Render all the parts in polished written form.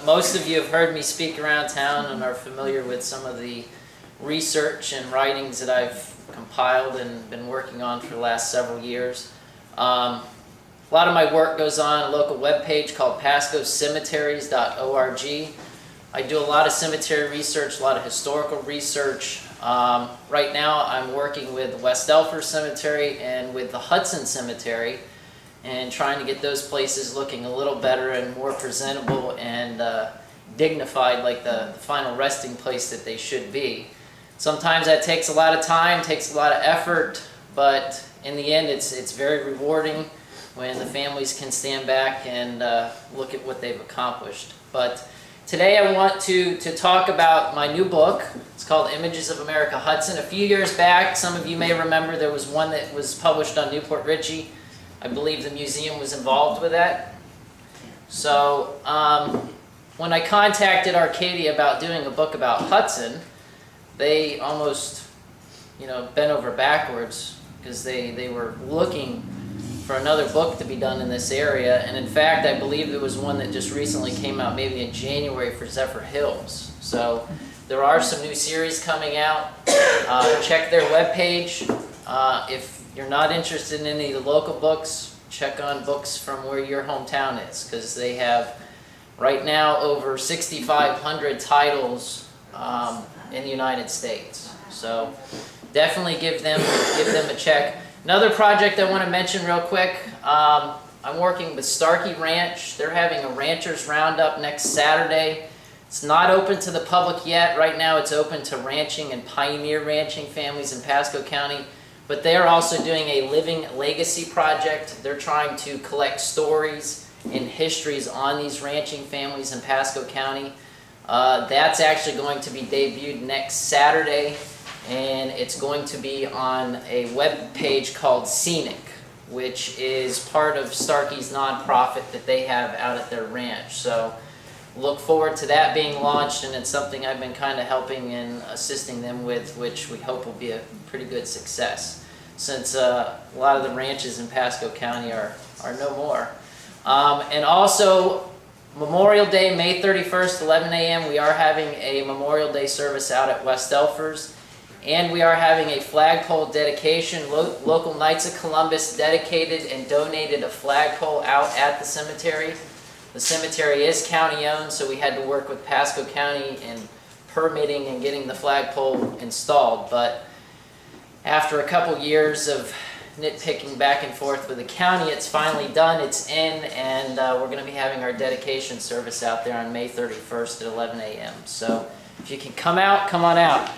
Most of you have heard me speak around town and are familiar with some of the research and writings that I've compiled and been working on for the last several years. A lot of my work goes on a local webpage called pascocemeteries.org. I do a lot of cemetery research, a lot of historical research. Right now I'm working with West Elford Cemetery and with the Hudson Cemetery, and trying to get those places looking a little better and more presentable and dignified, like the final resting place that they should be. Sometimes that takes a lot of time, takes a lot of effort, but in the end it's very rewarding when the families can stand back and look at what they've accomplished. But today I want to talk about my new book. It's called Images of America Hudson. A few years back, some of you may remember, there was one that was published on Newport Richey. I believe the museum was involved with that. So when I contacted Arcadia about doing a book about Hudson, they almost, bent over backwards because they were looking for another book to be done in this area. And in fact, I believe there was one that just recently came out maybe in January for Zephyr Hills. So there are some new series coming out. Check their webpage. If you're not interested in any of the local books, check on books from where your hometown is, because they have right now over 6,500 titles in the United States. So definitely give them a check. Another project I want to mention real quick, I'm working with Starkey Ranch. They're having a Ranchers Roundup next Saturday. It's not open to the public yet. Right now it's open to ranching and pioneer ranching families in Pasco County. But they are also doing a living legacy project. They're trying to collect stories and histories on these ranching families in Pasco County. That's actually going to be debuted next Saturday, and it's going to be on a web page called Scenic, which is part of Starkey's nonprofit that they have out at their ranch. So look forward to that being launched, and it's something I've been kind of helping and assisting them with, which we hope will be a pretty good success, since a lot of the ranches in Pasco County are no more. And also, Memorial Day, May 31st, 11 a.m., we are having a Memorial Day service out at West Elfers, and we are having a flagpole dedication. Local Knights of Columbus dedicated and donated a flagpole out at the cemetery. The cemetery is county-owned, so we had to work with Pasco County in permitting and getting the flagpole installed. But after a couple years of nitpicking back and forth with the county, it's finally done, it's in, and we're going to be having our dedication service out there on May 31st at 11 a.m. So if you can come out, come on out.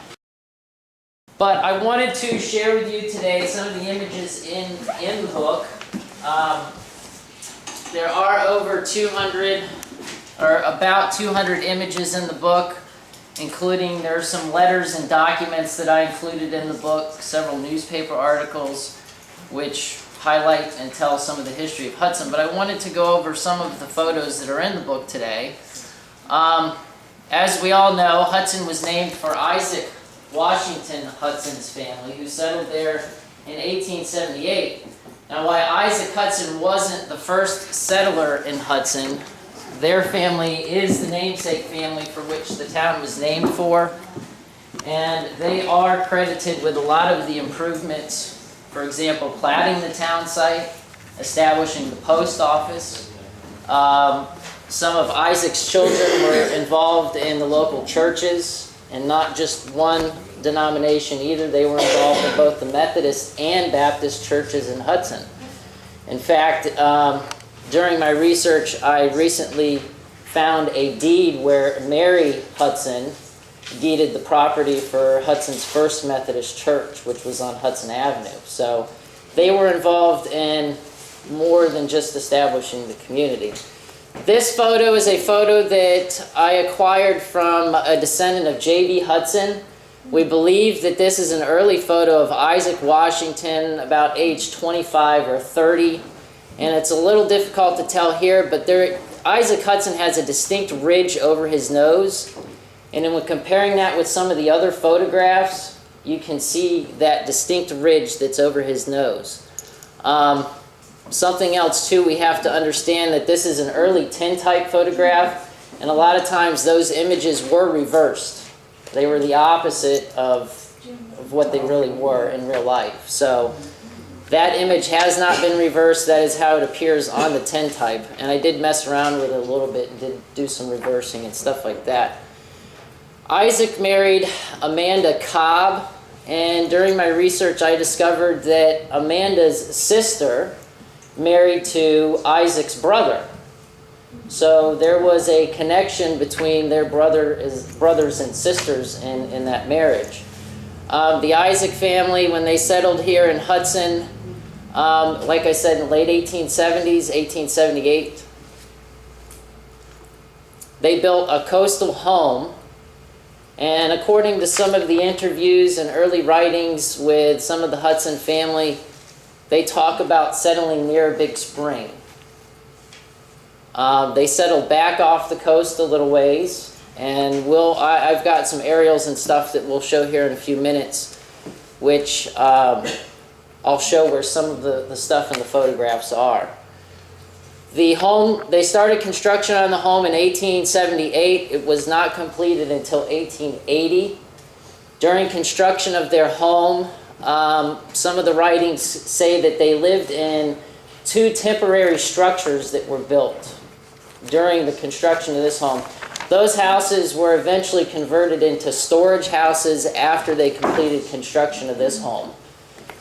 But I wanted to share with you today some of the images in the book. There are over 200, or about 200 images in the book, including there are some letters and documents that I included in the book, several newspaper articles which highlight and tell some of the history of Hudson. But I wanted to go over some of the photos that are in the book today. As we all know, Hudson was named for Isaac Washington Hudson's family, who settled there in 1878. Now, while Isaac Hudson wasn't the first settler in Hudson, their family is the namesake family for which the town was named for, and they are credited with a lot of the improvements. For example, platting the town site, establishing the post office. Some of Isaac's children were involved in the local churches, and not just one denomination either. They were involved in both the Methodist and Baptist churches in Hudson. In fact, during my research, I recently found a deed where Mary Hudson deeded the property for Hudson's First Methodist Church, which was on Hudson Avenue. So they were involved in more than just establishing the community. This photo is a photo that I acquired from a descendant of J.B. Hudson. We believe that this is an early photo of Isaac Washington, about age 25 or 30. And it's a little difficult to tell here, but Isaac Hudson has a distinct ridge over his nose. And then when comparing that with some of the other photographs, you can see that distinct ridge that's over his nose. Something else too, we have to understand that this is an early tintype photograph. And a lot of times those images were reversed. They were the opposite of what they really were in real life. So that image has not been reversed. That is how it appears on the tintype. And I did mess around with it a little bit and did do some reversing and stuff like that. Isaac married Amanda Cobb, and during my research I discovered that Amanda's sister married to Isaac's brother. So there was a connection between their brothers and sisters in that marriage. The Isaac family, when they settled here in Hudson, like I said, in the late 1870s, 1878, they built a coastal home. And according to some of the interviews and early writings with some of the Hudson family, they talk about settling near a big spring. They settled back off the coast a little ways, and I've got some aerials and stuff that we'll show here in a few minutes, which I'll show where some of the stuff in the photographs are. The home, they started construction on the home in 1878. It was not completed until 1880. During construction of their home, some of the writings say that they lived in 2 temporary structures that were built during the construction of this home. Those houses were eventually converted into storage houses after they completed construction of this home.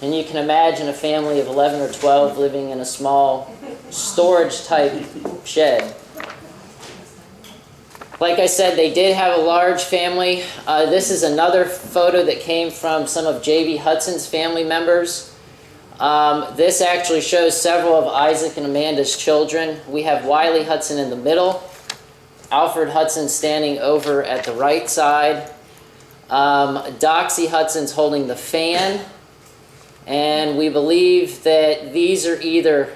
And you can imagine a family of 11 or 12 living in a small storage type shed. Like I said, they did have a large family. This is another photo that came from some of J.B. Hudson's family members. This actually shows several of Isaac and Amanda's children. We have Wiley Hudson in the middle, Alfred Hudson standing over at the right side, Doxy Hudson's holding the fan, and we believe that these are either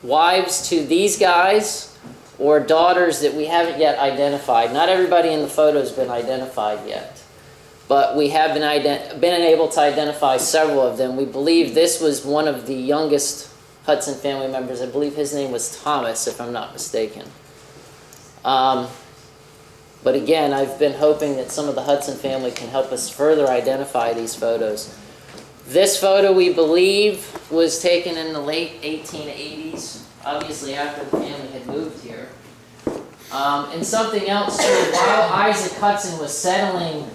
wives to these guys or daughters that we haven't yet identified. Not everybody in the photo has been identified yet, but we have been able to identify several of them. We believe this was one of the youngest Hudson family members. I believe his name was Thomas, if I'm not mistaken. But again, I've been hoping that some of the Hudson family can help us further identify these photos. This photo, we believe, was taken in the late 1880s, obviously after the family had moved here. And something else, too, while Isaac Hudson was settling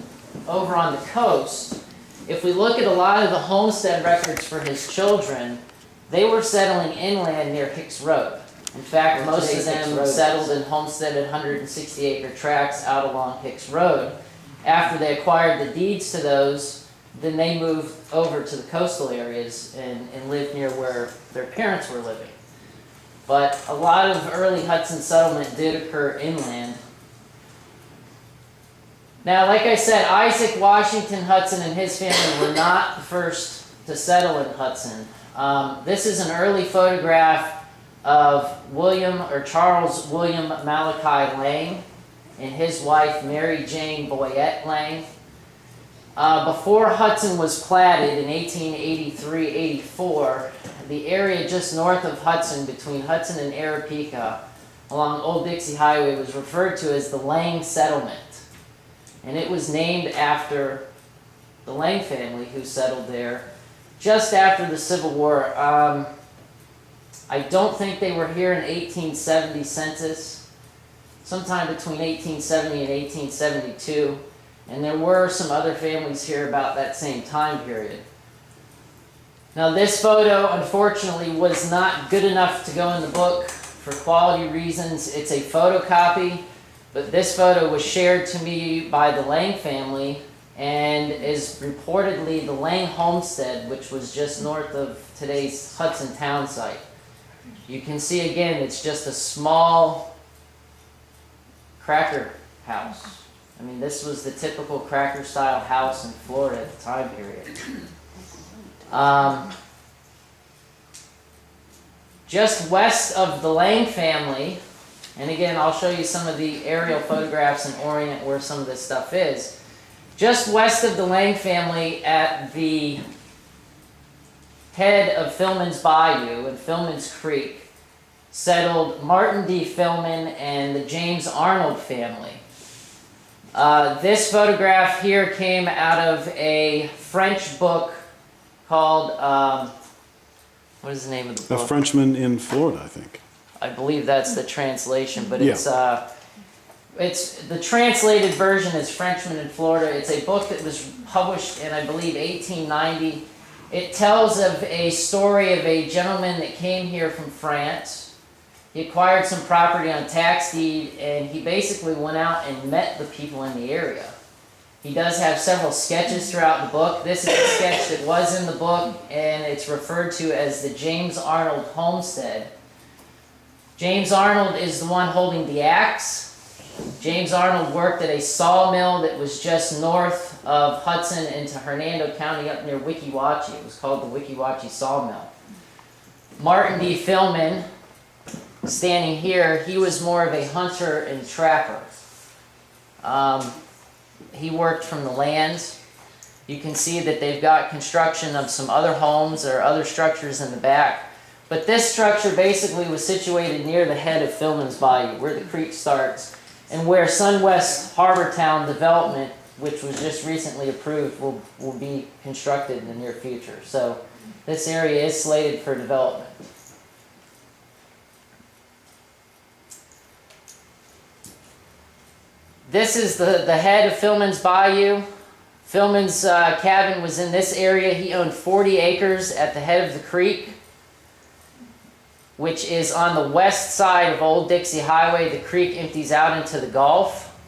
over on the coast, if we look at a lot of the homestead records for his children, they were settling inland near Hicks Road. In fact, most of them settled and homesteaded 160-acre tracts out along Hicks Road. After they acquired the deeds to those, then they moved over to the coastal areas and lived near where their parents were living. But a lot of early Hudson settlement did occur inland. Now, like I said, Isaac Washington Hudson and his family were not the first to settle in Hudson. This is an early photograph of Charles William Malachi Lang and his wife Mary Jane Boyette Lang. Before Hudson was platted in 1883-84, the area just north of Hudson, between Hudson and Aripeka, along Old Dixie Highway, was referred to as the Lang Settlement. And it was named after the Lang family who settled there just after the Civil War. I don't think they were here in 1870 census, sometime between 1870 and 1872. And there were some other families here about that same time period. Now this photo, unfortunately, was not good enough to go in the book for quality reasons. It's a photocopy, but this photo was shared to me by the Lang family and is reportedly the Lang homestead, which was just north of today's Hudson town site. You can see again, it's just a small cracker house. I mean, this was the typical cracker-style house in Florida at the time period. Just west of the Lang family, and again, I'll show you some of the aerial photographs and orient where some of this stuff is. Just west of the Lang family at the head of Philman's Bayou and Philman's Creek settled Martin D. Philman and the James Arnold family. This photograph here came out of a French book called, what is the name of the book? A Frenchman in Florida, I think. I believe that's the translation, but Yeah. it's the translated version is Frenchman in Florida. It's a book that was published in, I believe, 1890. It tells of a story of a gentleman that came here from France. He acquired some property on tax deed, and he basically went out and met the people in the area. He does have several sketches throughout the book. This is a sketch that was in the book, and it's referred to as the James Arnold Homestead. James Arnold is the one holding the axe. James Arnold worked at a sawmill that was just north of Hudson into Hernando County up near Weeki Wachee. It was called the Weeki Wachee Sawmill. Martin D. Philman, standing here, he was more of a hunter and trapper. He worked from the lands. You can see that they've got construction of some other homes or other structures in the back. But this structure basically was situated near the head of Philman's Bayou, where the creek starts, and where SunWest Harbortown development, which was just recently approved, will be constructed in the near future. So this area is slated for development. This is the head of Philman's Bayou. Philman's cabin was in this area. He owned 40 acres at the head of the creek, which is on the west side of Old Dixie Highway. The creek empties out into the Gulf.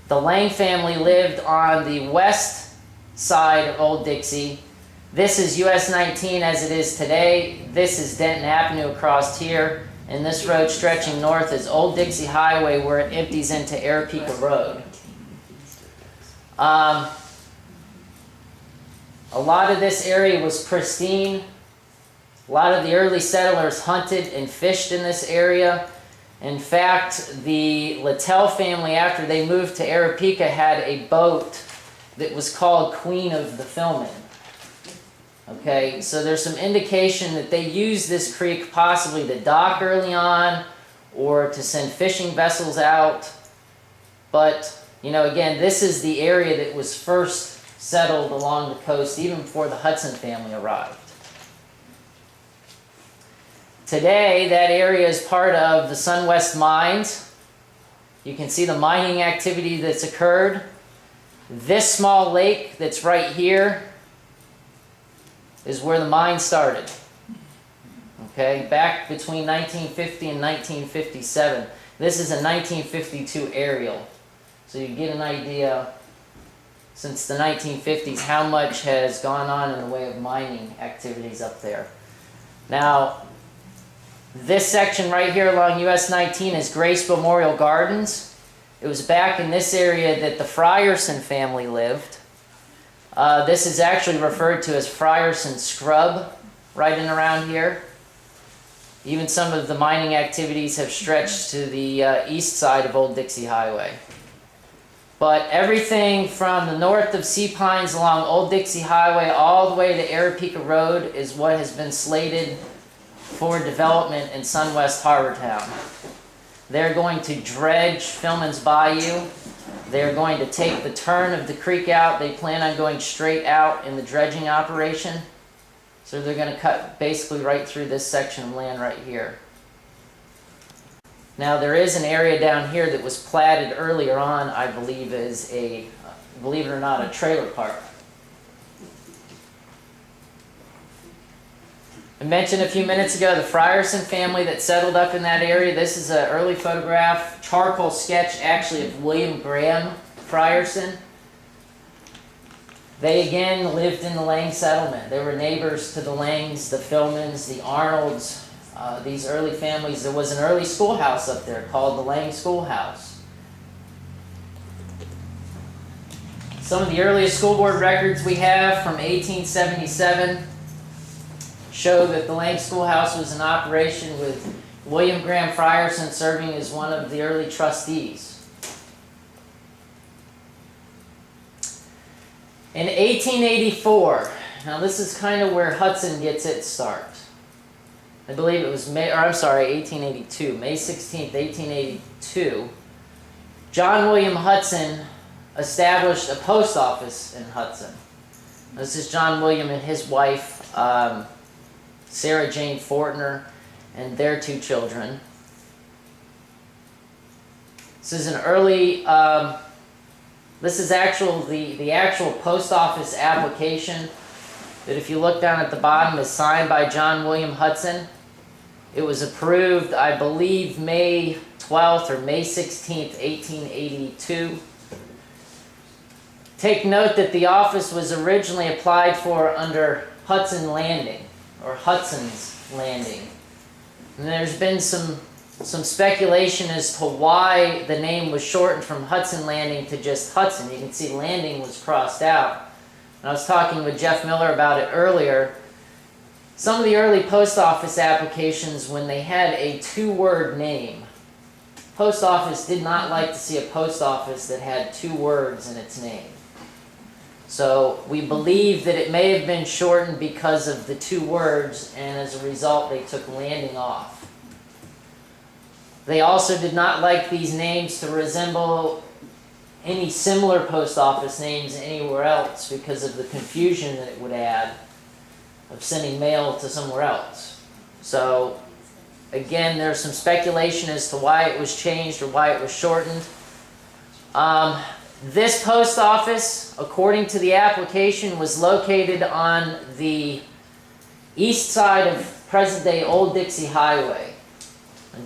The Lang family lived on the west side of Old Dixie. This is US 19 as it is today. This is Denton Avenue across here. And this road stretching north is Old Dixie Highway, where it empties into Arapica Road. A lot of this area was pristine. A lot of the early settlers hunted and fished in this area. In fact, the Littell family, after they moved to Arapica, had a boat that was called Queen of the Philman. Okay, so there's some indication that they used this creek possibly to dock early on or to send fishing vessels out. But, you know, again, this is the area that was first settled along the coast even before the Hudson family arrived. Today, that area is part of the SunWest mines. You can see the mining activity that's occurred. This small lake that's right here is where the mine started. Okay, back between 1950 and 1957. This is a 1952 aerial. So you get an idea, since the 1950s, how much has gone on in the way of mining activities up there. Now, this section right here along US 19 is Grace Memorial Gardens. It was back in this area that the Frierson family lived. This is actually referred to as Frierson Scrub, right in around here. Even some of the mining activities have stretched to the east side of Old Dixie Highway. But everything from the north of Sea Pines along Old Dixie Highway all the way to Arapica Road is what has been slated for development in SunWest Harbortown. They're going to dredge Philman's Bayou. They're going to take the turn of the creek out. They plan on going straight out in the dredging operation. So they're going to cut basically right through this section of land right here. Now there is an area down here that was platted earlier on, I believe, as a, believe it or not, a trailer park. I mentioned a few minutes ago the Frierson family that settled up in that area. This is an early photograph, charcoal sketch actually of William Graham Frierson. They again lived in the Lang settlement. They were neighbors to the Langs, the Philmans, the Arnolds, these early families. There was an early schoolhouse up there called the Lang Schoolhouse. Some of the earliest school board records we have from 1877 show that the Lang Schoolhouse was in operation with William Graham Frierson serving as one of the early trustees. In 1884, now this is kind of where Hudson gets its start. I believe it was May, or I'm sorry, 1882, May 16th, 1882, John William Hudson established a post office in Hudson. This is John William and his wife, Sarah Jane Fortner, and their 2 children. This is an early, this is the actual post office application that, if you look down at the bottom, is signed by John William Hudson. It was approved, I believe, May 12th or May 16th, 1882. Take note that the office was originally applied for under Hudson Landing, or Hudson's Landing. And there's been some speculation as to why the name was shortened from Hudson Landing to just Hudson. You can see Landing was crossed out. And I was talking with Jeff Miller about it earlier. Some of the early post office applications, when they had a 2-word name, post office did not like to see a post office that had 2 words in its name. So we believe that it may have been shortened because of the 2 words, and as a result they took Landing off. They also did not like these names to resemble any similar post office names anywhere else because of the confusion that it would add of sending mail to somewhere else. So again, there's some speculation as to why it was changed or why it was shortened. This post office, according to the application, was located on the east side of present-day Old Dixie Highway.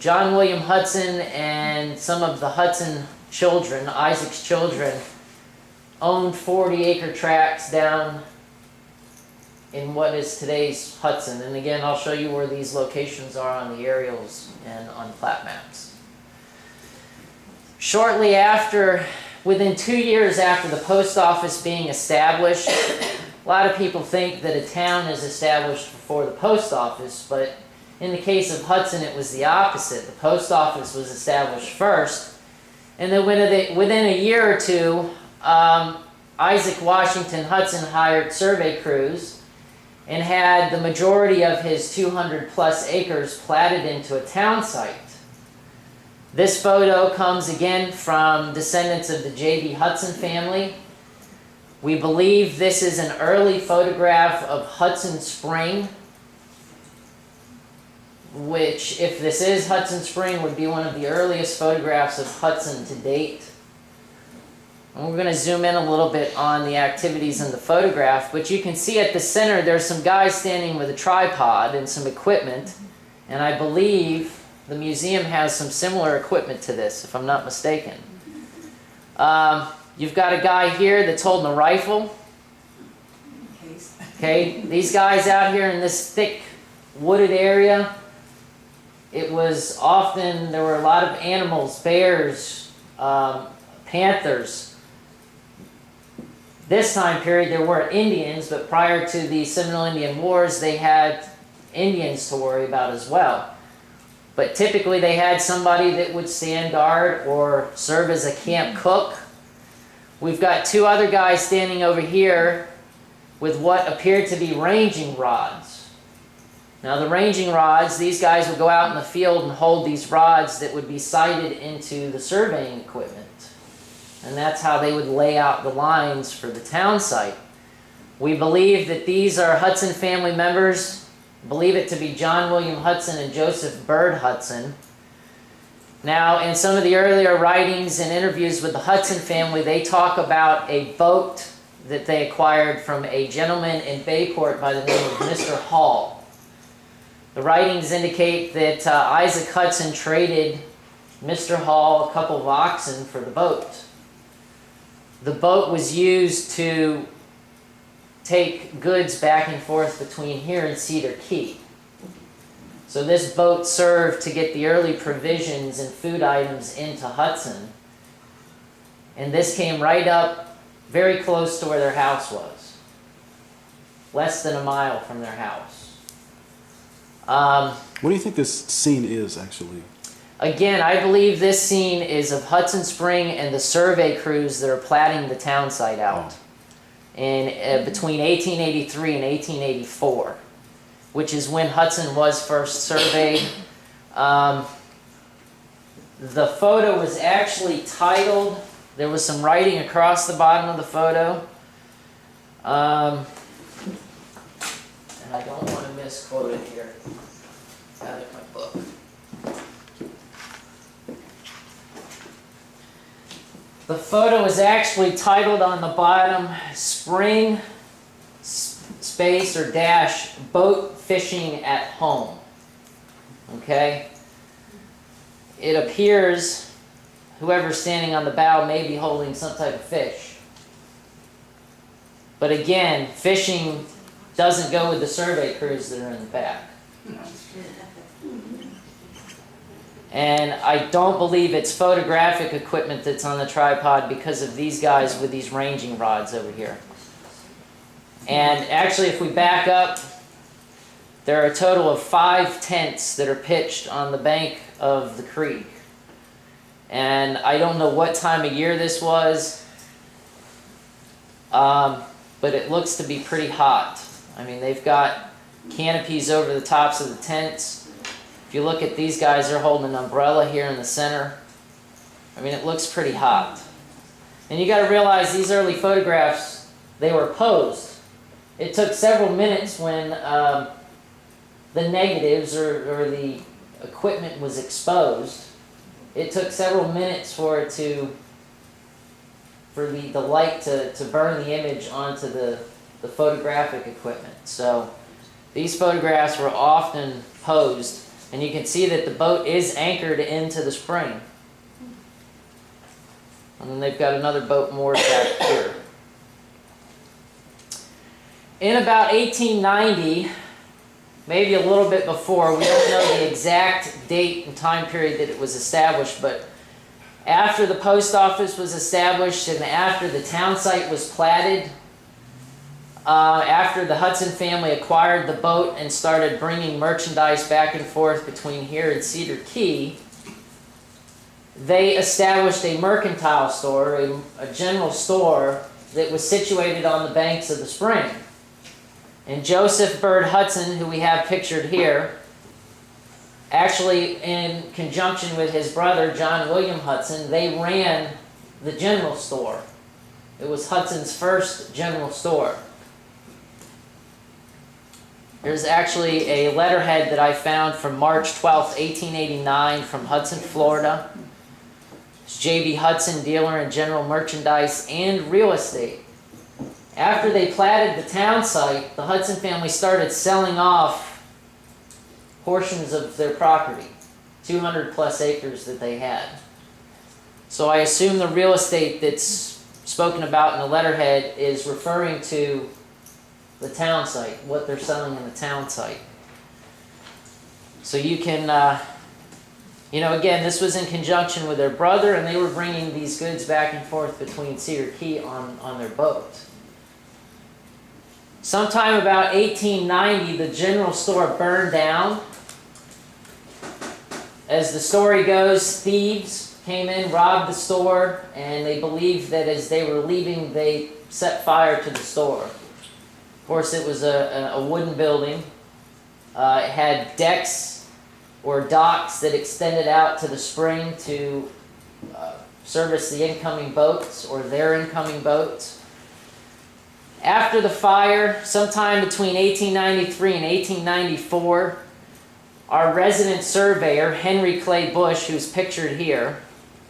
John William Hudson and some of the Hudson children, Isaac's children, owned 40-acre tracts down in what is today's Hudson. And again, I'll show you where these locations are on the aerials and on plat maps. Shortly after, within 2 years after the post office being established, a lot of people think that a town is established before the post office, but in the case of Hudson, it was the opposite. The post office was established first, and then within a year or 2, Isaac Washington Hudson hired survey crews and had the majority of his 200-plus acres platted into a town site. This photo comes again from descendants of the J.B. Hudson family. We believe this is an early photograph of Hudson Spring, which, if this is Hudson Spring, would be one of the earliest photographs of Hudson to date. And we're going to zoom in a little bit on the activities in the photograph, but you can see at the center there's some guys standing with a tripod and some equipment, and I believe the museum has some similar equipment to this, if I'm not mistaken. You've got a guy here that's holding a rifle. Okay, these guys out here in this thick wooded area, it was often, there were a lot of animals, bears, panthers. This time period there weren't Indians, but prior to the Seminole Indian Wars they had Indians to worry about as well. But typically they had somebody that would stand guard or serve as a camp cook. We've got 2 other guys standing over here with what appeared to be ranging rods. Now the ranging rods, these guys would go out in the field and hold these rods that would be sighted into the surveying equipment. And that's how they would lay out the lines for the town site. We believe that these are Hudson family members. Believe it to be John William Hudson and Joseph Bird Hudson. Now, in some of the earlier writings and interviews with the Hudson family, they talk about a boat that they acquired from a gentleman in Bayport by the name of Mr. Hall. The writings indicate that Isaac Hudson traded Mr. Hall a couple of oxen for the boat. The boat was used to take goods back and forth between here and Cedar Key. So this boat served to get the early provisions and food items into Hudson. And this came right up very close to where their house was. Less than a mile from their house. What do you think this scene is, actually? Again, I believe this scene is of Hudson Spring and the survey crews that are platting the town site out in between 1883 and 1884. which is when Hudson was first surveyed. The photo was actually titled, there was some writing across the bottom of the photo. And I don't want to misquote it here. Out of my book. The photo is actually titled on the bottom, Spring space or dash boat fishing at home. Okay? It appears whoever's standing on the bow may be holding some type of fish. But again, fishing doesn't go with the survey crews that are in the back. And I don't believe it's photographic equipment that's on the tripod because of these guys with these ranging rods over here. And actually, if we back up, there are a total of 5 tents that are pitched on the bank of the creek. And I don't know what time of year this was, but it looks to be pretty hot. I mean, they've got canopies over the tops of the tents. If you look at these guys, they're holding an umbrella here in the center. I mean, it looks pretty hot. And you got to realize these early photographs, they were posed. It took several minutes when the negatives or the equipment was exposed. It took several minutes for the light to burn the image onto the photographic equipment. So these photographs were often posed. And you can see that the boat is anchored into the spring. And then they've got another boat moored back here. In about 1890, maybe a little bit before, we don't know the exact date and time period that it was established, but after the post office was established and after the town site was platted, after the Hudson family acquired the boat and started bringing merchandise back and forth between here and Cedar Key, they established a mercantile store, a general store that was situated on the banks of the spring. And Joseph Bird Hudson, who we have pictured here, actually in conjunction with his brother John William Hudson, they ran the general store. It was Hudson's first general store. There's actually a letterhead that I found from March 12, 1889 from Hudson, Florida. It's J.B. Hudson, dealer in general merchandise and real estate. After they platted the town site, the Hudson family started selling off portions of their property, 200 plus acres that they had. So I assume the real estate that's spoken about in the letterhead is referring to the town site, what they're selling in the town site. So you can, again, this was in conjunction with their brother, and they were bringing these goods back and forth between Cedar Key on their boat. Sometime about 1890, the general store burned down. As the story goes, thieves came in, robbed the store, and they believed that as they were leaving, they set fire to the store. Of course, it was a wooden building. It had decks or docks that extended out to the spring to service the incoming boats or their incoming boats. After the fire, sometime between 1893 and 1894, our resident surveyor, Henry Clay Bush, who's pictured here,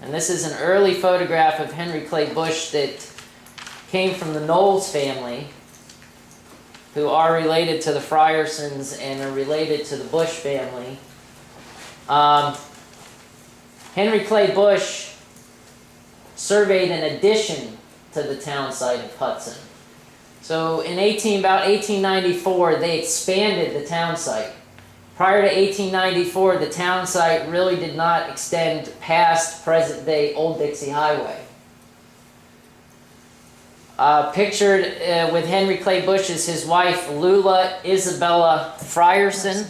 and this is an early photograph of Henry Clay Bush that came from the Knowles family, who are related to the Fryersons and are related to the Bush family. Henry Clay Bush surveyed an addition to the town site of Hudson. So in about 1894, they expanded the town site. Prior to 1894, the town site really did not extend past present-day Old Dixie Highway. Pictured with Henry Clay Bush is his wife, Lula Isabella Frierson.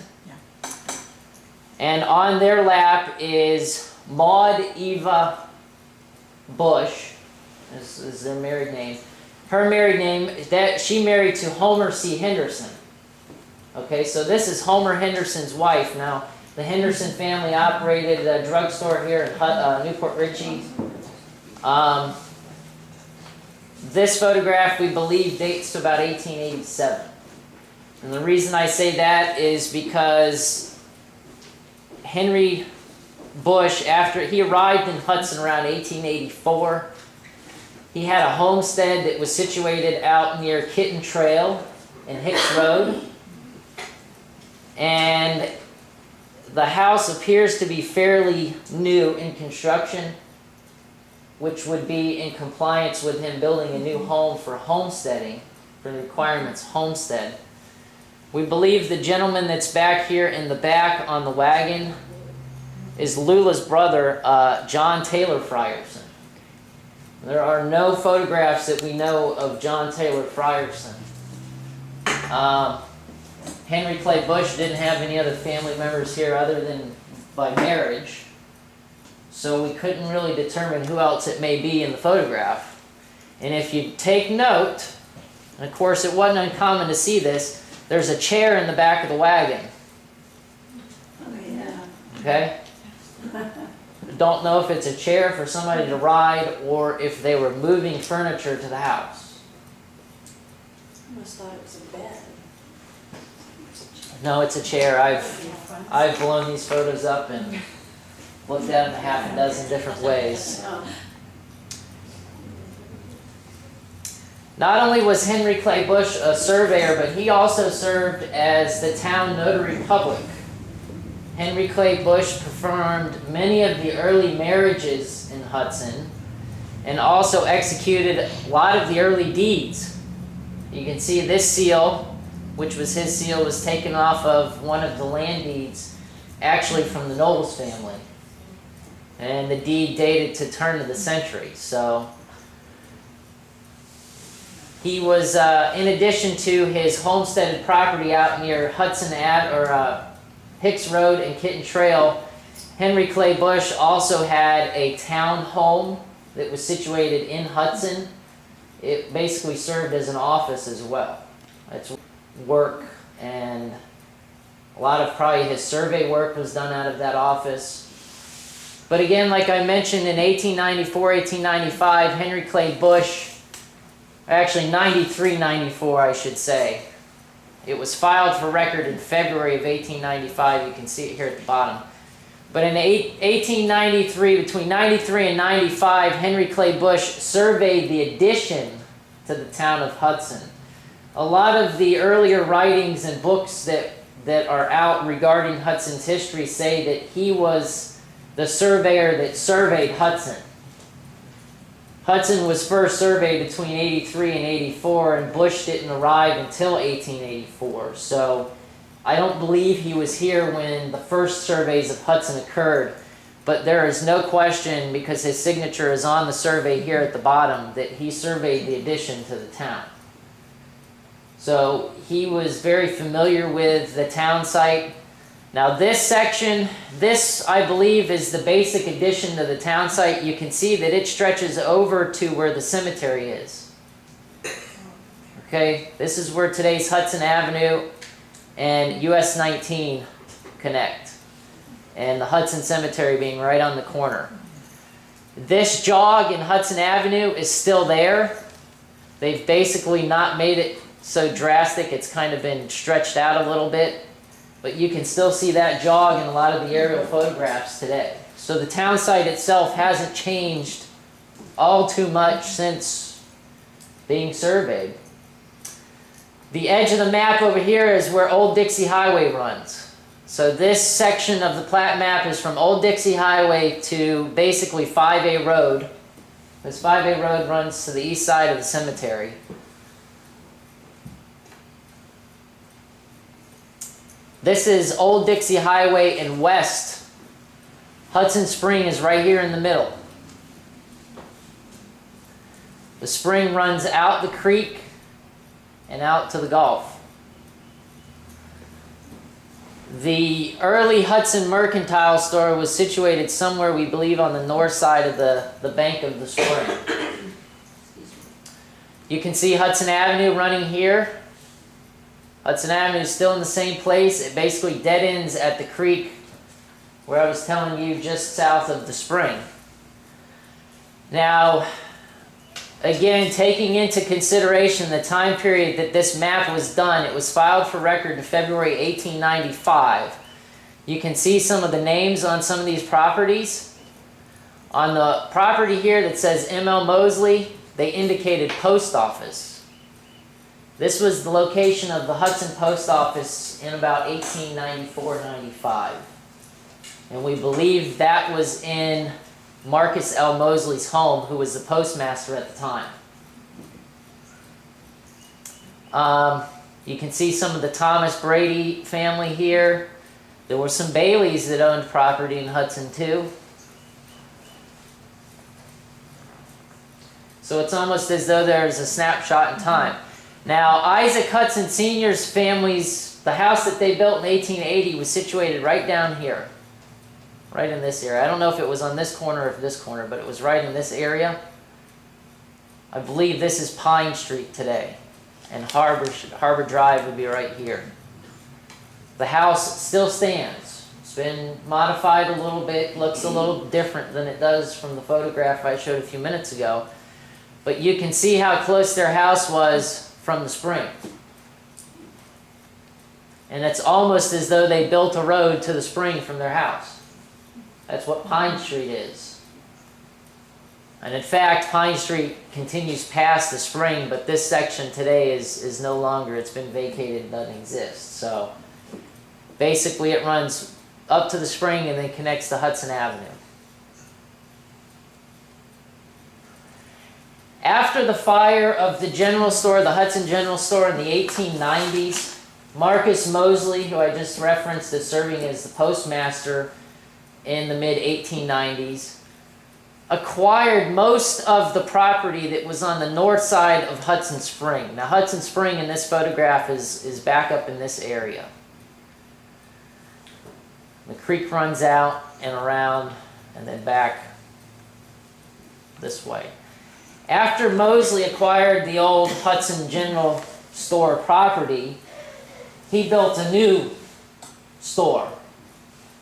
And on their lap is Maud Eva Bush, is their married name. Her married name, she married to Homer C. Henderson. Okay, so this is Homer Henderson's wife. Now, the Henderson family operated a drugstore here in Newport Richey. This photograph, we believe, dates to about 1887. And the reason I say that is because Henry Bush, after he arrived in Hudson around 1884, he had a homestead that was situated out near Kitten Trail and Hicks Road. And the house appears to be fairly new in construction, which would be in compliance with him building a new home for homesteading, for the requirements homestead. We believe the gentleman that's back here in the back on the wagon is Lula's brother, John Taylor Frierson. There are no photographs that we know of John Taylor Frierson. Henry Clay Bush didn't have any other family members here other than by marriage, so we couldn't really determine who else it may be in the photograph. And if you take note, and of course it wasn't uncommon to see this, there's a chair in the back of the wagon. Oh, yeah. Okay? Don't know if it's a chair for somebody to ride or if they were moving furniture to the house. I must thought it was a bed. No, it's a chair. I've blown these photos up and looked at them a half a dozen different ways. Oh. Not only was Henry Clay Bush a surveyor, but he also served as the town notary public. Henry Clay Bush performed many of the early marriages in Hudson and also executed a lot of the early deeds. You can see this seal, which was his seal, was taken off of one of the land deeds, actually from the Nobles family. And the deed dated to turn of the century. So he was, in addition to his homesteaded property out near Hicks Road and Kitten Trail, Henry Clay Bush also had a town home that was situated in Hudson. It basically served as an office as well. It's work, and a lot of probably his survey work was done out of that office. But again, like I mentioned, in 1894, 1895, Henry Clay Bush, actually 93, 94 I should say, it was filed for record in February of 1895. You can see it here at the bottom. But in 1893, between 93 and 95, Henry Clay Bush surveyed the addition to the town of Hudson. A lot of the earlier writings and books that are out regarding Hudson's history say that he was the surveyor that surveyed Hudson. Hudson was first surveyed between 83 and 84, and Bush didn't arrive until 1884. So I don't believe he was here when the first surveys of Hudson occurred, but there is no question, because his signature is on the survey here at the bottom, that he surveyed the addition to the town. So he was very familiar with the town site. Now this section, this I believe is the basic addition to the town site. You can see that it stretches over to where the cemetery is. Okay, this is where today's Hudson Avenue and US 19 connect. And the Hudson Cemetery being right on the corner. This jog in Hudson Avenue is still there. They've basically not made it so drastic. It's kind of been stretched out a little bit. But you can still see that jog in a lot of the aerial photographs today. So the town site itself hasn't changed all too much since being surveyed. The edge of the map over here is where Old Dixie Highway runs. So this section of the plat map is from Old Dixie Highway to basically 5A Road. This 5A Road runs to the east side of the cemetery. This is Old Dixie Highway and west. Hudson Spring is right here in the middle. The spring runs out the creek and out to the Gulf. The early Hudson Mercantile Store was situated somewhere, we believe, on the north side of the bank of the spring. You can see Hudson Avenue running here. Hudson Avenue is still in the same place. It basically dead ends at the creek where I was telling you, just south of the spring. Now, again, taking into consideration the time period that this map was done, it was filed for record in February 1895. You can see some of the names on some of these properties. On the property here that says M.L. Mosley, they indicated post office. This was the location of the Hudson Post Office in about 1894-95. And we believe that was in Marcus L. Mosley's home, who was the postmaster at the time. You can see some of the Thomas Brady family here. There were some Baileys that owned property in Hudson too. So it's almost as though there's a snapshot in time. Now, Isaac Hudson Sr.'s family's, the house that they built in 1880 was situated right down here. Right in this area. I don't know if it was on this corner or if this corner, but it was right in this area. I believe this is Pine Street today. And Harbor Drive would be right here. The house still stands. It's been modified a little bit, looks a little different than it does from the photograph I showed a few minutes ago. But you can see how close their house was from the spring. And it's almost as though they built a road to the spring from their house. That's what Pine Street is. And in fact, Pine Street continues past the spring, but this section today is no longer, it's been vacated, doesn't exist. So basically it runs up to the spring and then connects to Hudson Avenue. After the fire of the general store, the Hudson General Store in the 1890s, Marcus Mosley, who I just referenced as serving as the postmaster in the mid-1890s, acquired most of the property that was on the north side of Hudson Spring. Now, Hudson Spring in this photograph is back up in this area. The creek runs out and around and then back this way. After Mosley acquired the old Hudson General Store property, he built a new store.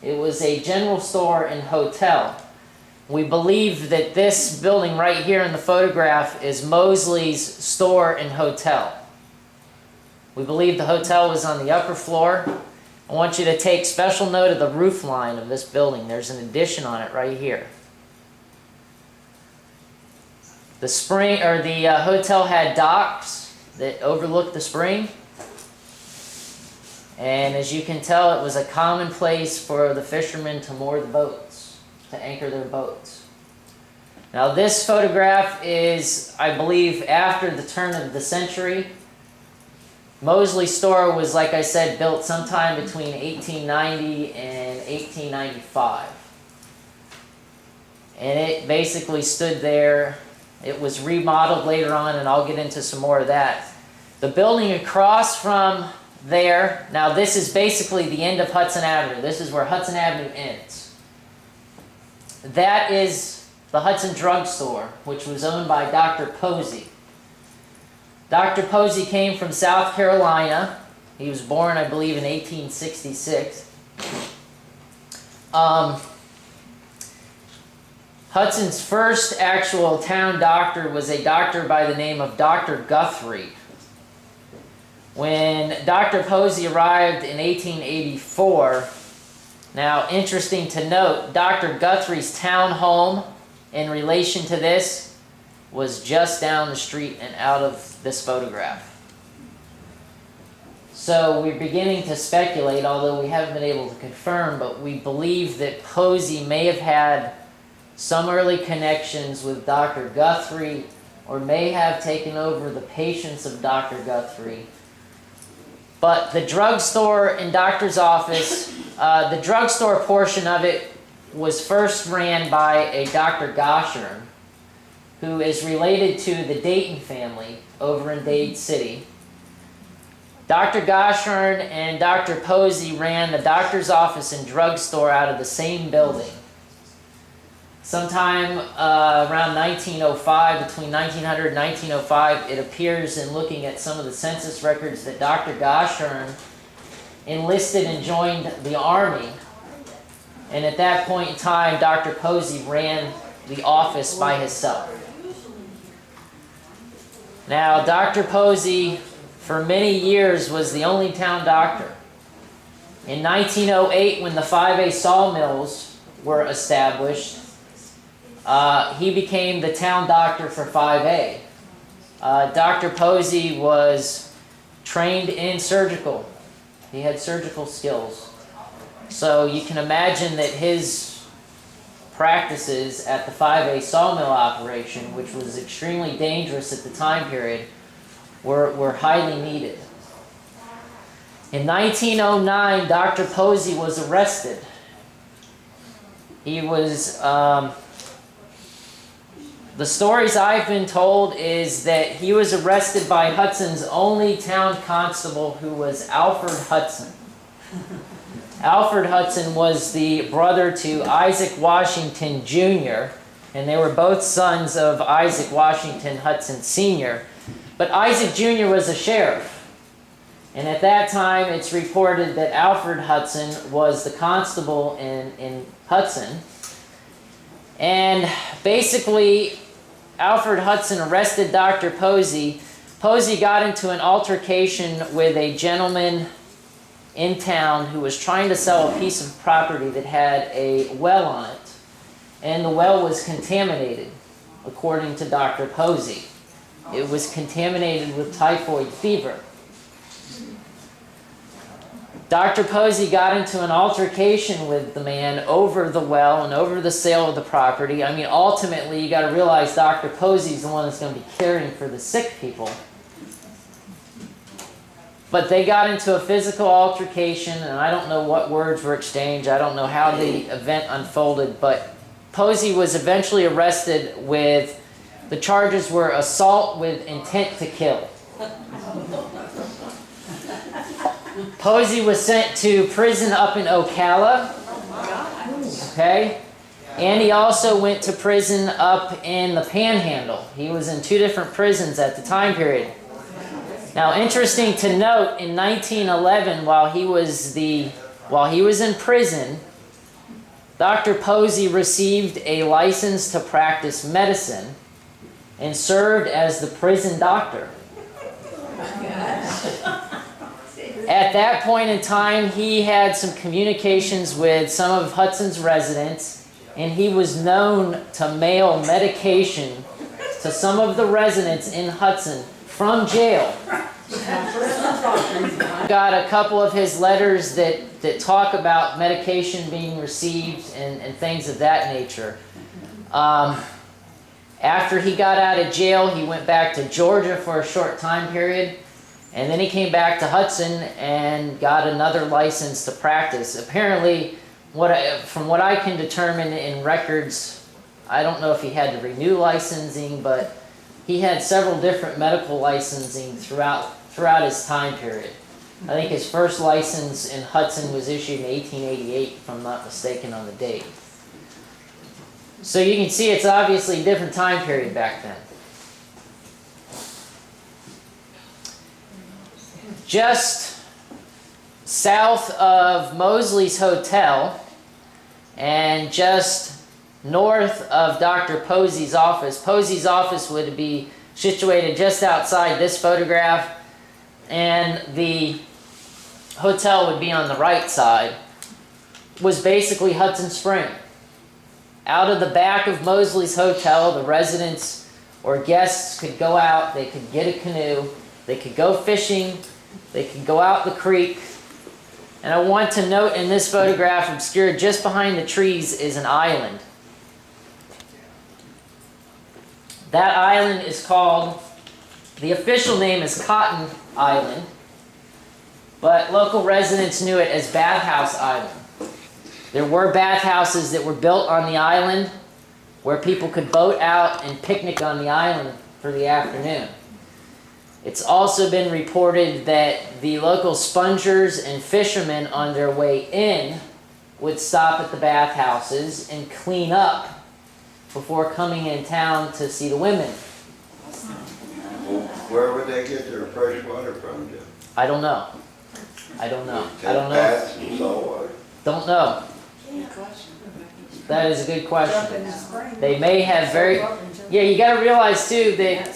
It was a general store and hotel. We believe that this building right here in the photograph is Mosley's store and hotel. We believe the hotel was on the upper floor. I want you to take special note of the roof line of this building. There's an addition on it right here. The spring, or the hotel had docks that overlooked the spring. And as you can tell, it was a common place for the fishermen to moor the boats, to anchor their boats. Now this photograph is, I believe, after the turn of the century. Mosley's store was, like I said, built sometime between 1890 and 1895. And it basically stood there. It was remodeled later on, and I'll get into some more of that. The building across from there, now this is basically the end of Hudson Avenue. This is where Hudson Avenue ends. That is the Hudson Drug Store, which was owned by Dr. Posey. Dr. Posey came from South Carolina. He was born, I believe, in 1866. Hudson's first actual town doctor was a doctor by the name of Dr. Guthrie. When Dr. Posey arrived in 1884, now interesting to note, Dr. Guthrie's town home in relation to this was just down the street and out of this photograph. So we're beginning to speculate, although we haven't been able to confirm, but we believe that Posey may have had some early connections with Dr. Guthrie, or may have taken over the patients of Dr. Guthrie. But the drugstore and doctor's office, the drugstore portion of it was first ran by a Dr. Goshern, who is related to the Dayton family over in Dade City. Dr. Goshern and Dr. Posey ran the doctor's office and drugstore out of the same building. Sometime around 1905, between 1900 and 1905, it appears in looking at some of the census records that Dr. Goshern enlisted and joined the Army. And at that point in time, Dr. Posey ran the office by himself. Now, Dr. Posey, for many years, was the only town doctor. In 1908, when the 5A sawmills were established, he became the town doctor for 5A. Dr. Posey was trained in surgical. He had surgical skills. So you can imagine that his practices at the 5A sawmill operation, which was extremely dangerous at the time period, were highly needed. In 1909, Dr. Posey was arrested. He was, the stories I've been told is that he was arrested by Hudson's only town constable, who was Alfred Hudson. Alfred Hudson was the brother to Isaac Washington Jr., and they were both sons of Isaac Washington Hudson Sr. But Isaac Jr. was a sheriff. And at that time, it's reported that Alfred Hudson was the constable in Hudson. And basically, Alfred Hudson arrested Dr. Posey. Posey got into an altercation with a gentleman in town who was trying to sell a piece of property that had a well on it. And the well was contaminated, according to Dr. Posey. It was contaminated with typhoid fever. Dr. Posey got into an altercation with the man over the well and over the sale of the property. I mean, ultimately, you got to realize Dr. Posey's the one that's going to be caring for the sick people. But they got into a physical altercation, and I don't know what words were exchanged. I don't know how the event unfolded, but Posey was eventually arrested with, the charges were assault with intent to kill. Posey was sent to prison up in Ocala. Okay? And he also went to prison up in the Panhandle. He was in 2 different prisons at the time period. Now, interesting to note, in 1911, while he was in prison, Dr. Posey received a license to practice medicine and served as the prison doctor. At that point in time, he had some communications with some of Hudson's residents, and he was known to mail medication to some of the residents in Hudson from jail. Got a couple of his letters that talk about medication being received and things of that nature. After he got out of jail, he went back to Georgia for a short time period. And then he came back to Hudson and got another license to practice. Apparently, from what I can determine in records, I don't know if he had to renew licensing, but he had several different medical licensing throughout his time period. I think his first license in Hudson was issued in 1888, if I'm not mistaken on the date. So you can see it's obviously a different time period back then. Just south of Mosley's Hotel and just north of Dr. Posey's office. Posey's office would be situated just outside this photograph, and the hotel would be on the right side, was basically Hudson Spring. Out of the back of Mosley's Hotel, the residents or guests could go out, they could get a canoe, they could go fishing, they could go out the creek. And I want to note in this photograph, obscured just behind the trees, is an island. That island is called, the official name is Cotton Island, but local residents knew it as Bathhouse Island. There were bathhouses that were built on the island where people could boat out and picnic on the island for the afternoon. It's also been reported that the local spongers and fishermen on their way in would stop at the bathhouses and clean up before coming in town to see the women. Well, where would they get their fresh water from, Jim? I don't know. I don't know. I don't know. Baths and salt water? Don't know. Good question. That is a good Jump in question. the spring. They may have very, yeah, you gotta realize too that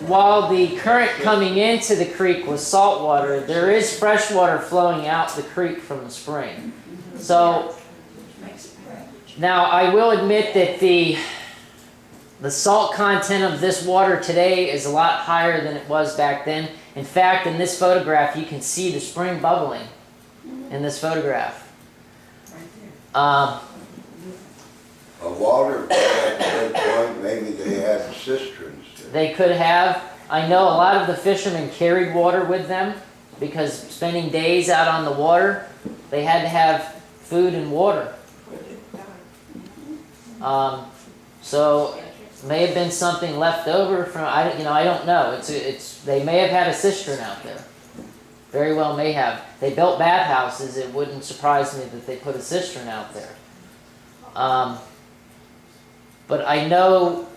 while the current coming into the creek was salt water, there is fresh water flowing out the creek from the spring. So, now I will admit that the salt content of this water today is a lot higher than it was back then. In fact, in this photograph, you can see the spring bubbling in this photograph. A water plant at that point, maybe they had cisterns there. They could have. I know a lot of the fishermen carried water with them because spending days out on the water, they had to have food and water. So may have been something left over from I don't know. They may have had a cistern out there. Very well may have. They built bathhouses. It wouldn't surprise me that they put a cistern out there. But I know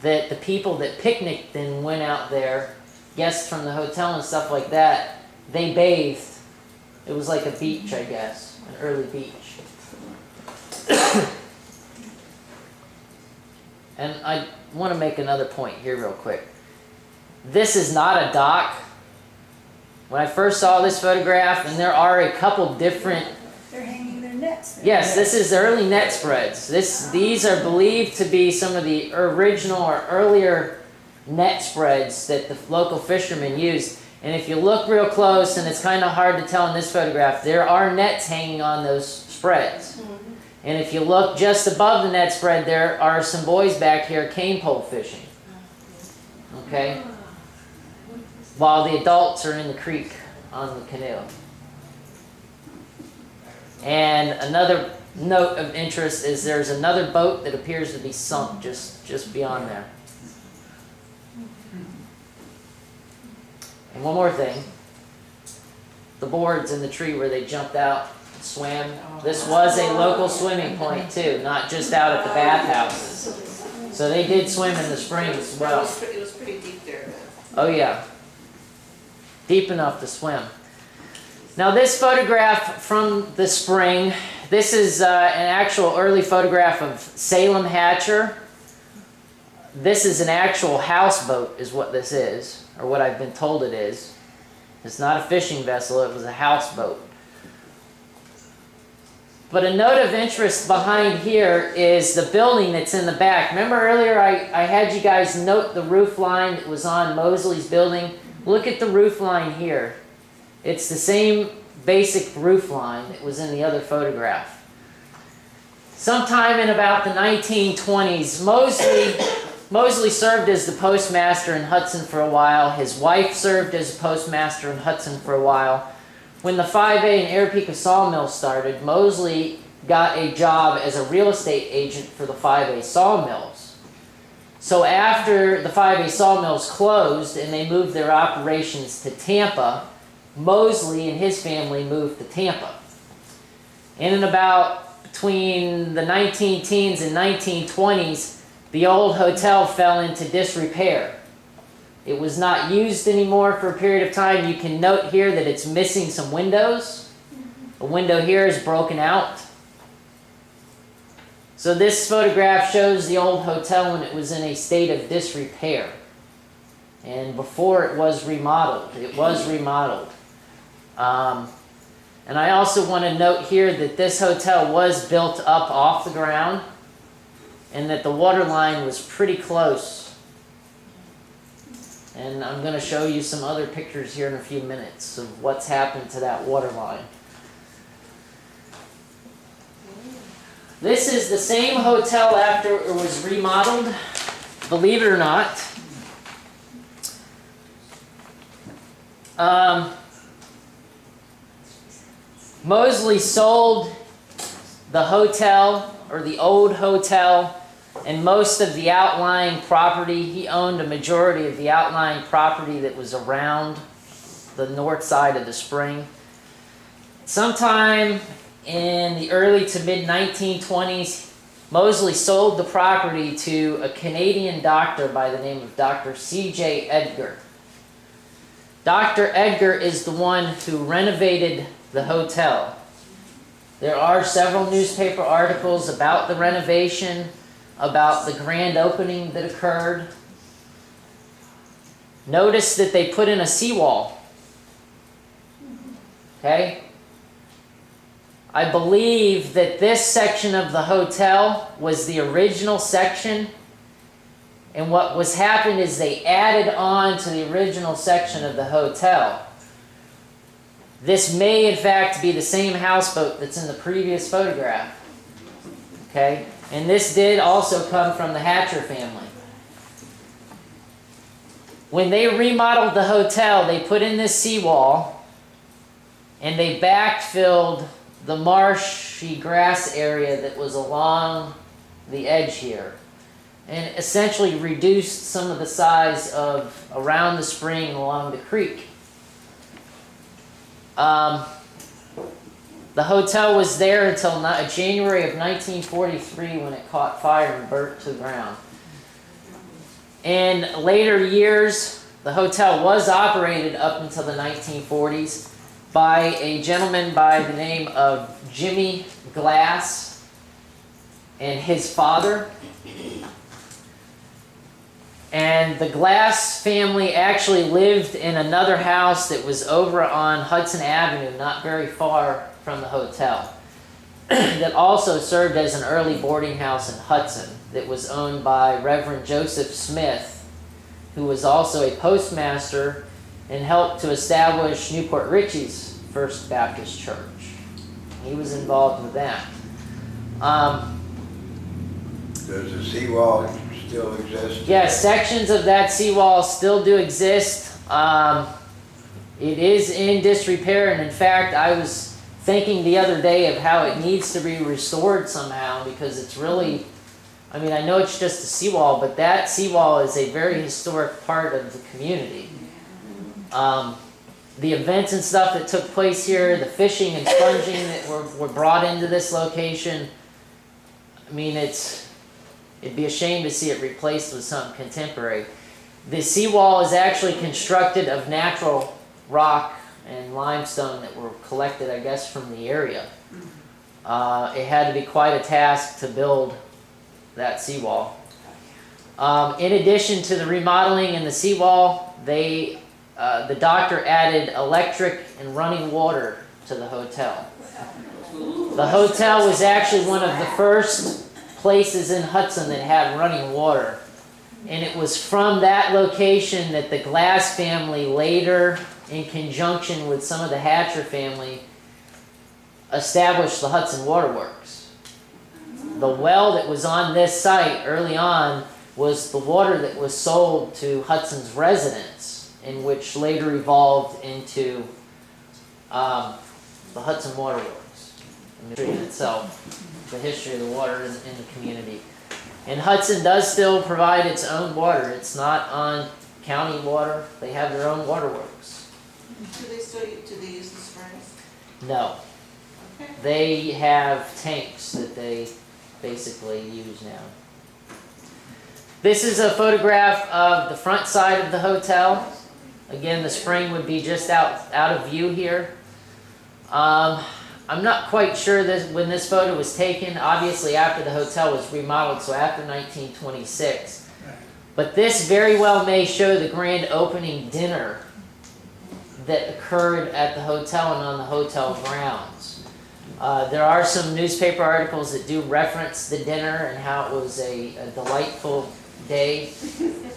that the people that picnicked and went out there, guests from the hotel and stuff like that, they bathed. It was like a beach, I guess, an early beach. And I want to make another point here real quick. This is not a dock. When I first saw this photograph, and there are a couple different... They're hanging their nets there. Yes, this is the early net spreads. These are believed to be some of the original or earlier net spreads that the local fishermen used. And if you look real close, and it's kind of hard to tell in this photograph, there are nets hanging on those spreads. And if you look just above the net spread, there are some boys back here cane pole fishing. Okay? While the adults are in the creek on the canoe. And another note of interest is there's another boat that appears to be sunk just beyond there. And one more thing. The boards in the tree where they jumped out and swam. This was a local swimming point too, not just out at the bathhouses. So they did swim in the spring as well. It was pretty deep there then. Oh yeah. Deep enough to swim. Now this photograph from the spring, this is an actual early photograph of Salem Hatcher. This is an actual houseboat is what this is, or what I've been told it is. It's not a fishing vessel, it was a houseboat. But a note of interest behind here is the building that's in the back. Remember earlier I had you guys note the roof line that was on Mosley's building? Look at the roof line here. It's the same basic roof line that was in the other photograph. Sometime in about the 1920s, Mosley served as the postmaster in Hudson for a while. His wife served as a postmaster in Hudson for a while. When the 5A and Arapahoe sawmill started, Mosley got a job as a real estate agent for the 5A sawmills. So after the 5A sawmills closed and they moved their operations to Tampa, Mosley and his family moved to Tampa. And in about between the 19-teens and 1920s, the old hotel fell into disrepair. It was not used anymore for a period of time. You can note here that it's missing some windows. A window here is broken out. So this photograph shows the old hotel when it was in a state of disrepair. And before it was remodeled. It was remodeled. And I also want to note here that this hotel was built up off the ground and that the water line was pretty close. And I'm going to show you some other pictures here in a few minutes of what's happened to that water line. This is the same hotel after it was remodeled, believe it or not. Mosley sold the hotel, or the old hotel, and most of the outlying property. He owned a majority of the outlying property that was around the north side of the spring. Sometime in the early to mid 1920s, Mosley sold the property to a Canadian doctor by the name of Dr. C.J. Edgar. Dr. Edgar is the one who renovated the hotel. There are several newspaper articles about the renovation, about the grand opening that occurred. Notice that they put in a seawall. Okay? I believe that this section of the hotel was the original section, and what was happened is they added on to the original section of the hotel. This may in fact be the same houseboat that's in the previous photograph. Okay? And this did also come from the Hatcher family. When they remodeled the hotel, they put in this seawall and they backfilled the marshy grass area that was along the edge here, and essentially reduced some of the size of around the spring along the creek. The hotel was there until January of 1943 when it caught fire and burnt to the ground. In later years, the hotel was operated up until the 1940s by a gentleman by the name of Jimmy Glass and his father. And the Glass family actually lived in another house that was over on Hudson Avenue, not very far from the hotel, that also served as an early boarding house in Hudson that was owned by Reverend Joseph Smith, who was also a postmaster and helped to establish Newport Richey's First Baptist Church. He was involved with that. Does the seawall still exist? Yes, sections of that seawall still do exist. It is in disrepair, and in fact, I was thinking the other day of how it needs to be restored somehow, because it's really, I mean, I know it's just a seawall, but that seawall is a very historic part of the community. The events and stuff that took place here, the fishing and sponging that were brought into this location, I mean, it'd be a shame to see it replaced with something contemporary. The seawall is actually constructed of natural rock and limestone that were collected, I guess, from the area. It had to be quite a task to build that seawall. In addition to the remodeling and the seawall, the doctor added electric and running water to the hotel. The hotel was actually one of the first places in Hudson that had running water. And it was from that location that the Glass family later, in conjunction with some of the Hatcher family, established the Hudson Water Works. The well that was on this site early on was the water that was sold to Hudson's residents, in which later evolved into the Hudson Water Works. And the in itself, the history of the water in the community. And Hudson does still provide its own water. It's not on county water. They have their own waterworks. Do they use the springs? No. Okay. They have tanks that they basically use now. This is a photograph of the front side of the hotel. Again, the spring would be just out of view here. I'm not quite sure when this photo was taken, obviously after the hotel was remodeled, so after 1926. But this very well may show the grand opening dinner that occurred at the hotel and on the hotel grounds. There are some newspaper articles that do reference the dinner and how it was a delightful day.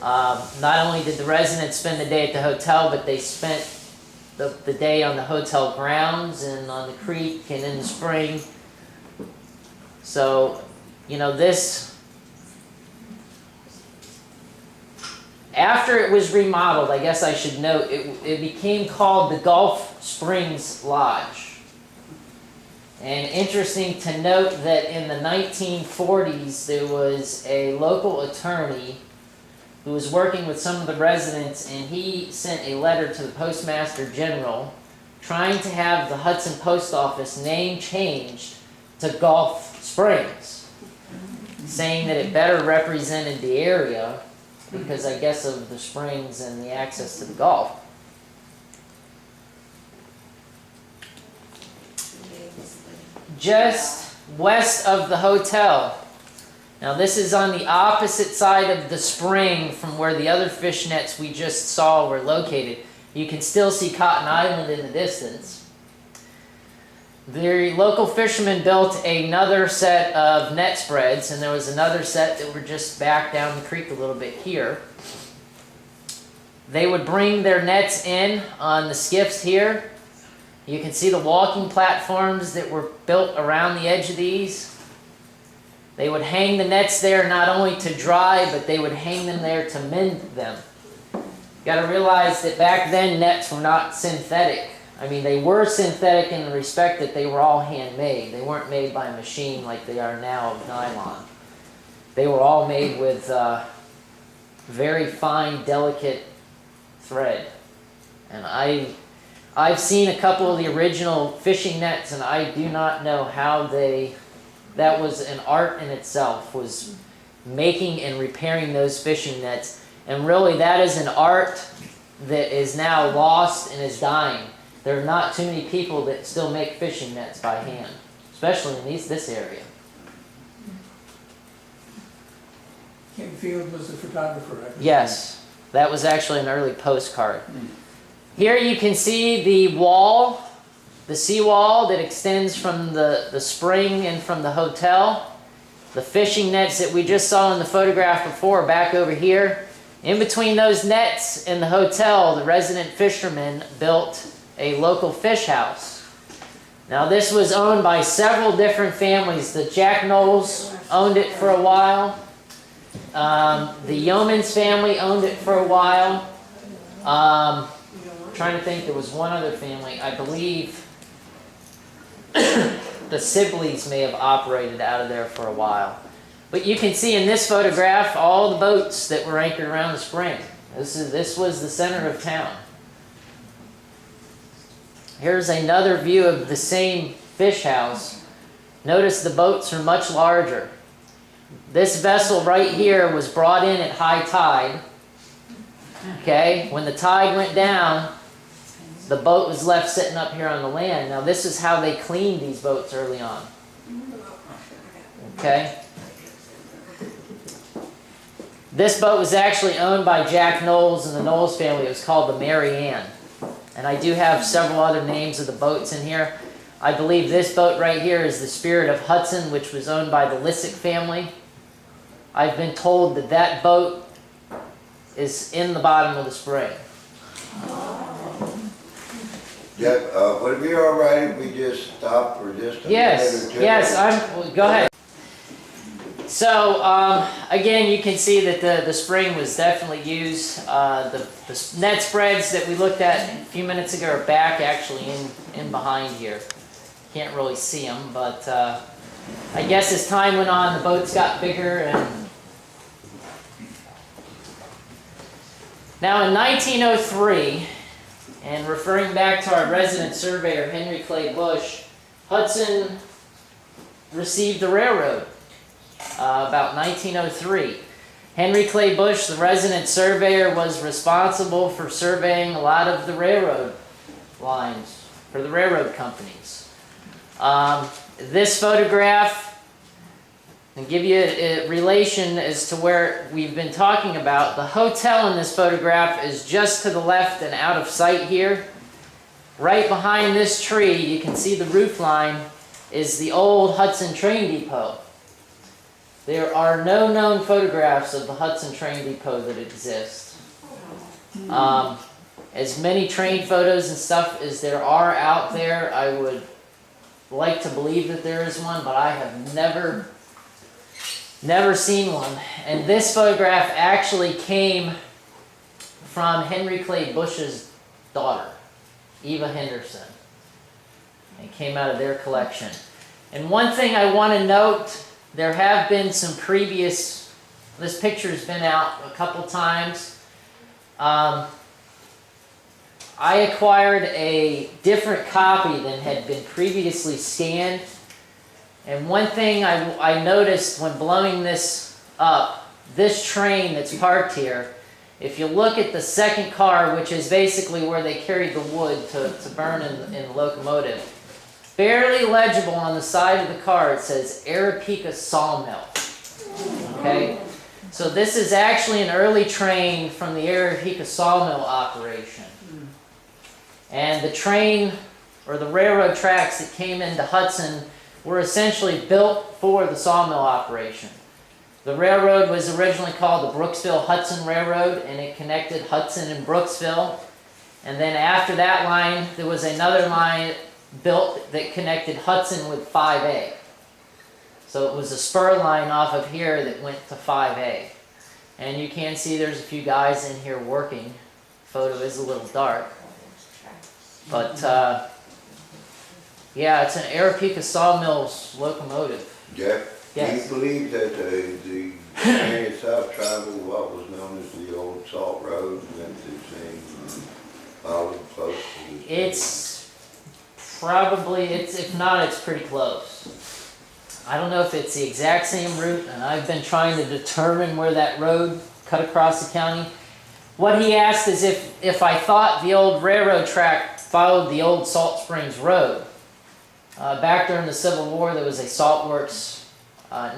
Not only did the residents spend the day at the hotel, but they spent the day on the hotel grounds and on the creek and in the spring. So, you know, this, after it was remodeled, I guess I should note, it became called the Gulf Springs Lodge. And interesting to note that in the 1940s, there was a local attorney who was working with some of the residents, and he sent a letter to the Postmaster General trying to have the Hudson Post Office name changed to Gulf Springs. saying that it better represented the area because I guess of the springs and the access to the Gulf. Just west of the hotel. Now this is on the opposite side of the spring from where the other fish nets we just saw were located. You can still see Cotton Island in the distance. The local fishermen built another set of net spreads, and there was another set that were just back down the creek a little bit here. They would bring their nets in on the skiffs here. You can see the walking platforms that were built around the edge of these. They would hang the nets there not only to dry, but they would hang them there to mend them. You got to realize that back then nets were not synthetic. I mean, they were synthetic in the respect that they were all handmade. They weren't made by a machine like they are now of nylon. They were all made with very fine, delicate thread. And I've seen a couple of the original fishing nets, and I do not know how that was an art in itself, was making and repairing those fishing nets. And really, that is an art that is now lost and is dying. There are not too many people that still make fishing nets by hand, especially in this area. King Field was the photographer, I believe. Yes, that was actually an early postcard. Here you can see the wall, the seawall that extends from the spring and from the hotel. The fishing nets that we just saw in the photograph before back over here. In between those nets and the hotel, the resident fishermen built a local fish house. Now this was owned by several different families. The Jack Knowles owned it for a while. The Yeomans family owned it for a while. Trying to think, there was one other family. I believe the Sibleys may have operated out of there for a while. But you can see in this photograph all the boats that were anchored around the spring. This was the center of town. Here's another view of the same fish house. Notice the boats are much larger. This vessel right here was brought in at high tide. Okay, when the tide went down, the boat was left sitting up here on the land. Now this is how they cleaned these boats early on. Okay. This boat was actually owned by Jack Knowles and the Knowles family. It was called the Mary Ann. And I do have several other names of the boats in here. I believe this boat right here is the Spirit of Hudson, which was owned by the Lissick family. I've been told that that boat is in the bottom of the spring. Yeah, would it be all right if we just stop for just a minute or two? Yes, go ahead. So, again, you can see that the spring was definitely used. The net spreads that we looked at a few minutes ago are back actually in behind here. Can't really see them, but I guess as time went on, the boats got bigger. And now in 1903, and referring back to our resident surveyor, Henry Clay Bush, Hudson received the railroad. About 1903. Henry Clay Bush, the resident surveyor, was responsible for surveying a lot of the railroad lines for the railroad companies. This photograph, and give you a relation as to where we've been talking about, the hotel in this photograph is just to the left and out of sight here. Right behind this tree, you can see the roof line, is the old Hudson train depot. There are no known photographs of the Hudson train depot that exist. As many train photos and stuff as there are out there, I would like to believe that there is one, but I have never seen one. And this photograph actually came from Henry Clay Bush's daughter, Eva Henderson. It came out of their collection. And one thing I want to note, there have been some previous, this picture's been out a couple times. I acquired a different copy than had been previously scanned. And one thing I noticed when blowing this up, this train that's parked here, if you look at the second car, which is basically where they carried the wood to burn in the locomotive, barely legible on the side of the car, it says Arapika Sawmill. Okay? So this is actually an early train from the Arapika Sawmill operation. And the train, or the railroad tracks that came into Hudson, were essentially built for the sawmill operation. The railroad was originally called the Brooksville-Hudson Railroad, and it connected Hudson and Brooksville. And then after that line, there was another line built that connected Hudson with 5A. So it was a spur line off of here that went to 5A. And you can see there's a few guys in here working. Photo is a little dark. But yeah, it's an Arapika Sawmills locomotive. Jeff, Yes. do you believe that the area south traveled what was known as the old Salt Road, went to St. Olive close to the... It's probably, if not, it's pretty close. I don't know if it's the exact same route, and I've been trying to determine where that road cut across the county. What he asked is if I thought the old railroad track followed the old Salt Springs Road. Back during the Civil War, there was a salt works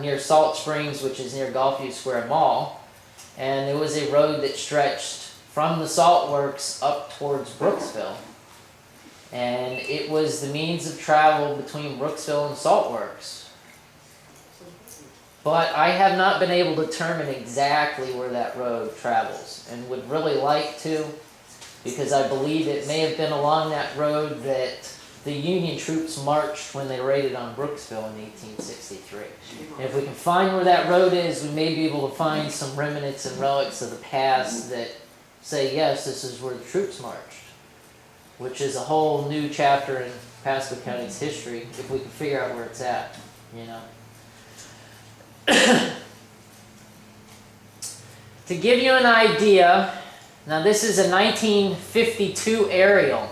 near Salt Springs, which is near Gulfview Square Mall, and there was a road that stretched from the salt works up towards Brooksville, and it was the means of travel between Brooksville and Salt Works. But I have not been able to determine exactly where that road travels, and would really like to, because I believe it may have been along that road that the Union troops marched when they raided on Brooksville in 1863. And if we can find where that road is, we may be able to find some remnants and relics of the past that say, yes, this is where the troops marched, which is a whole new chapter in Pasco County's history, if we can figure out where it's at, you know. To give you an idea, now this is a 1952 aerial.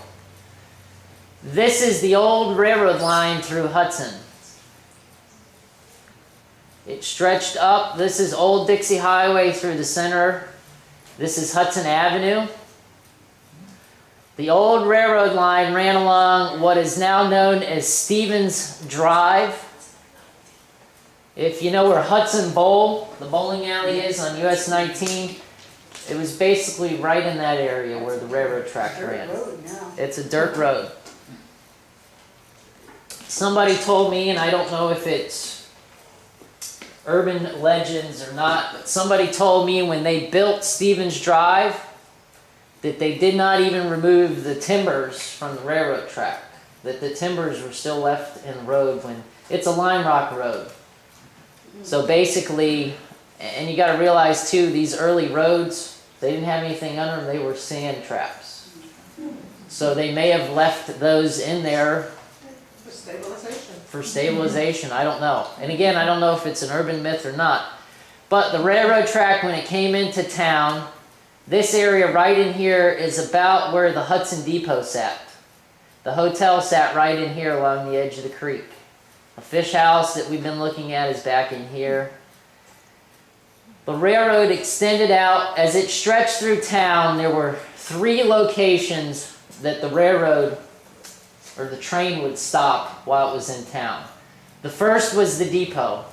This is the old railroad line through Hudson. It stretched up. This is Old Dixie Highway through the center. This is Hudson Avenue. The old railroad line ran along what is now known as Stevens Drive. If you know where Hudson Bowl, the bowling alley, is on US 19, it was basically right in that area where the railroad track ran. It's a dirt road. Somebody told me, and I don't know if it's urban legends or not, but somebody told me when they built Stevens Drive that they did not even remove the timbers from the railroad track, that the timbers were still left in the road when it's a lime rock road. So basically, and you got to realize too, these early roads, they didn't have anything under them, they were sand traps. So they may have left those in there for stabilization, I don't know. And again, I don't know if it's an urban myth or not. But the railroad track, when it came into town, this area right in here is about where the Hudson Depot sat. The hotel sat right in here along the edge of the creek. The fish house that we've been looking at is back in here. The railroad extended out. As it stretched through town, there were 3 locations that the railroad or the train would stop while it was in town. The first was the depot.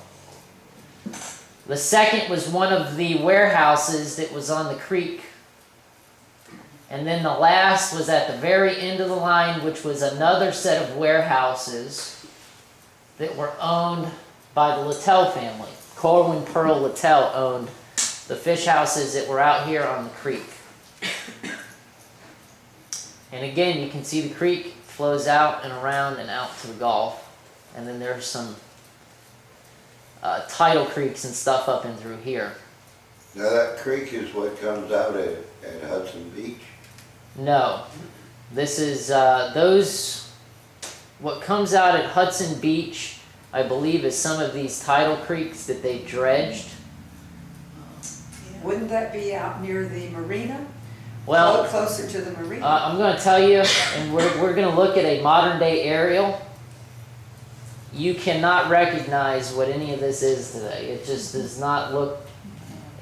The second was one of the warehouses that was on the creek. And then the last was at the very end of the line, which was another set of warehouses that were owned by the Littell family. Corwin Pearl Littell owned the fish houses that were out here on the creek. And again, you can see the creek flows out and around and out to the Gulf. And then there's some tidal creeks and stuff up and through here. Now that creek is what comes out at Hudson Beach? No. This is, what comes out at Hudson Beach, I believe, is some of these tidal creeks that they dredged. Wouldn't that be out near the marina? Well, Closer to the marina? I'm going to tell you, and we're going to look at a modern day aerial. you cannot recognize what any of this is today. It just does not look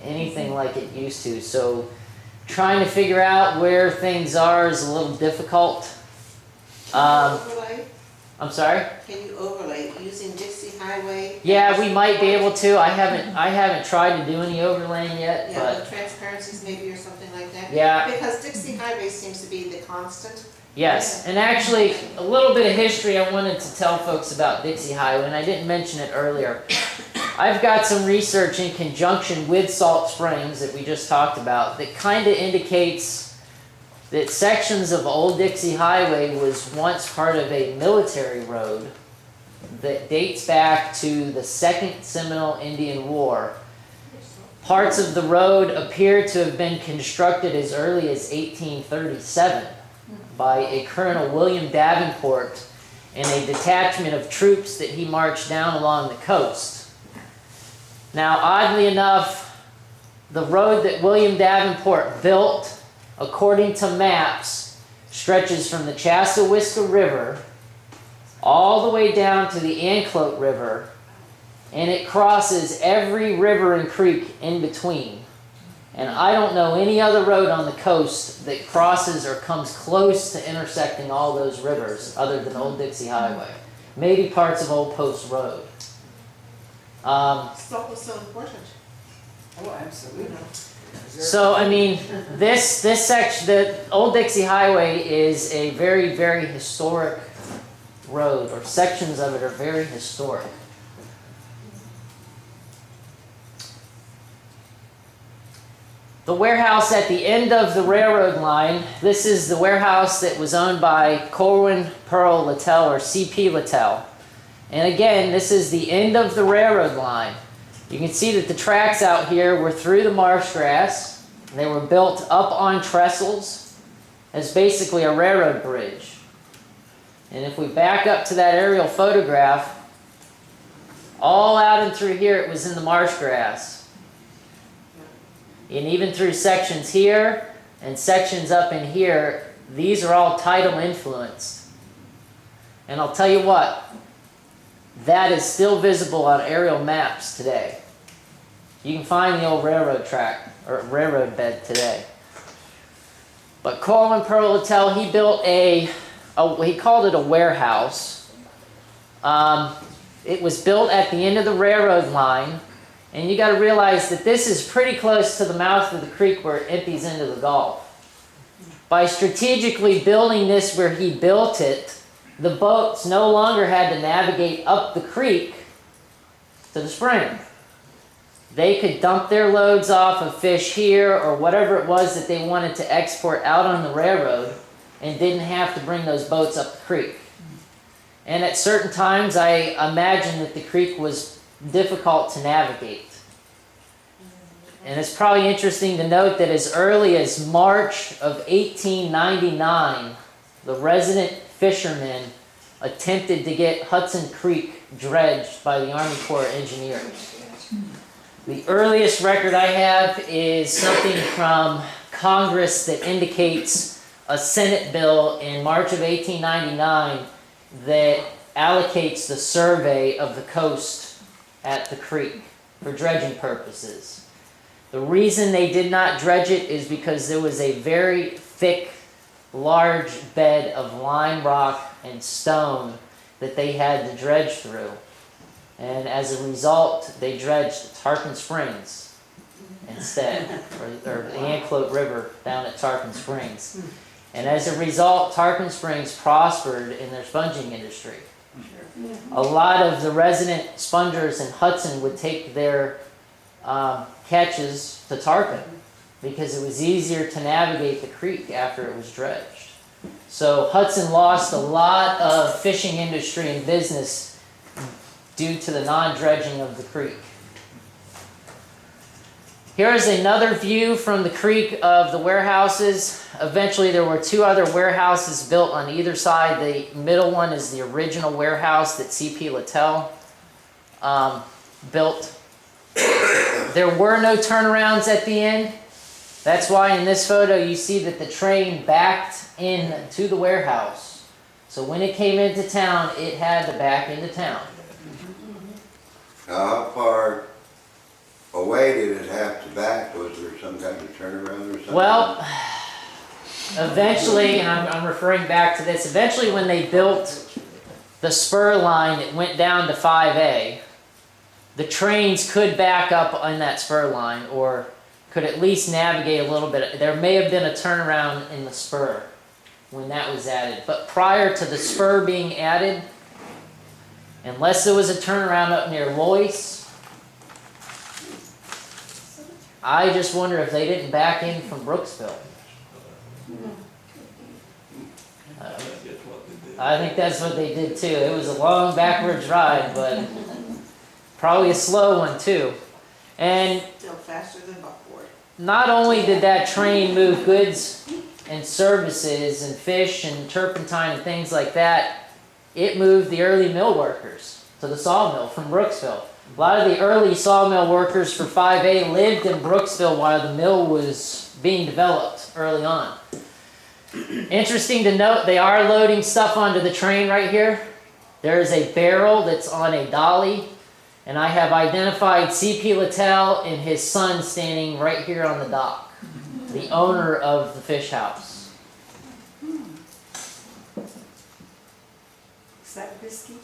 anything like it used to. So trying to figure out where things are is a little difficult. Overlay? I'm sorry? Can you overlay using Dixie Highway? Yeah, we might be able to. I haven't tried to do any overlaying yet, Yeah, but with transparencies maybe or something like that? yeah. Because Dixie Highway seems to be the constant. Yes, and actually, a little bit of history I wanted to tell folks about Dixie Highway, and I didn't mention it earlier. I've got some research in conjunction with Salt Springs that we just talked about that kind of indicates that sections of Old Dixie Highway was once part of a military road that dates back to the Second Seminole Indian War. Parts of the road appear to have been constructed as early as 1837. By a Colonel William Davenport and a detachment of troops that he marched down along the coast. Now, oddly enough, the road that William Davenport built, according to maps, stretches from the Chassahowiska River all the way down to the Anclote River, and it crosses every river and creek in between. And I don't know any other road on the coast that crosses or comes close to intersecting all those rivers other than Old Dixie Highway. Maybe parts of Old Post Road. Salt was so important. Oh, absolutely. So, I mean, this section, the Old Dixie Highway is a very, very historic road, or sections of it are very historic. The warehouse at the end of the railroad line, this is the warehouse that was owned by Corwin Pearl Littell, or C.P. Littell. And again, this is the end of the railroad line. You can see that the tracks out here were through the marsh grass. They were built up on trestles as basically a railroad bridge. And if we back up to that aerial photograph, all out and through here it was in the marsh grass. And even through sections here and sections up in here, these are all tidal influenced. And I'll tell you what, that is still visible on aerial maps today. You can find the old railroad track or railroad bed today. But Corwin Pearl Littell, he built he called it a warehouse. It was built at the end of the railroad line. And you got to realize that this is pretty close to the mouth of the creek where it empties into the Gulf. By strategically building this where he built it, the boats no longer had to navigate up the creek to the spring. They could dump their loads off of fish here or whatever it was that they wanted to export out on the railroad and didn't have to bring those boats up the creek. And at certain times, I imagine that the creek was difficult to navigate. And it's probably interesting to note that as early as March of 1899, the resident fishermen attempted to get Hudson Creek dredged by the Army Corps of Engineers. The earliest record I have is something from Congress that indicates a Senate bill in March of 1899 that allocates the survey of the coast at the creek for dredging purposes. The reason they did not dredge it is because there was a very thick, large bed of lime rock and stone that they had to dredge through. And as a result, they dredged Tarpon Springs instead, or the Anclote River down at Tarpon Springs. And as a result, Tarpon Springs prospered in their sponging industry. A lot of the resident spongers in Hudson would take their catches to Tarpon because it was easier to navigate the creek after it was dredged. So Hudson lost a lot of fishing industry and business due to the non-dredging of the creek. Here is another view from the creek of the warehouses. Eventually there were two other warehouses built on either side. The middle one is the original warehouse that C.P. Littell built. There were no turnarounds at the end. That's why in this photo you see that the train backed in to the warehouse. So when it came into town, it had to back into town. How far away did it have to back? Was there some kind of turnaround or something? Well, eventually, and I'm referring back to this, eventually when they built the spur line that went down to 5A, the trains could back up on that spur line or could at least navigate a little bit. There may have been a turnaround in the spur when that was added. But prior to the spur being added, unless there was a turnaround up near Loyce, I just wonder if they didn't back in from Brooksville. I think that's what they did too. It was a long backwards ride, but probably a slow one too. And Still faster than buckboard. not only did that train move goods and services and fish and turpentine and things like that, it moved the early mill workers to the sawmill from Brooksville. A lot of the early sawmill workers for 5A lived in Brooksville while the mill was being developed early on. Interesting to note, they are loading stuff onto the train right here. There is a barrel that's on a dolly, and I have identified C.P. Littell and his son standing right here on the dock, the owner of the fish house. Is that whiskey?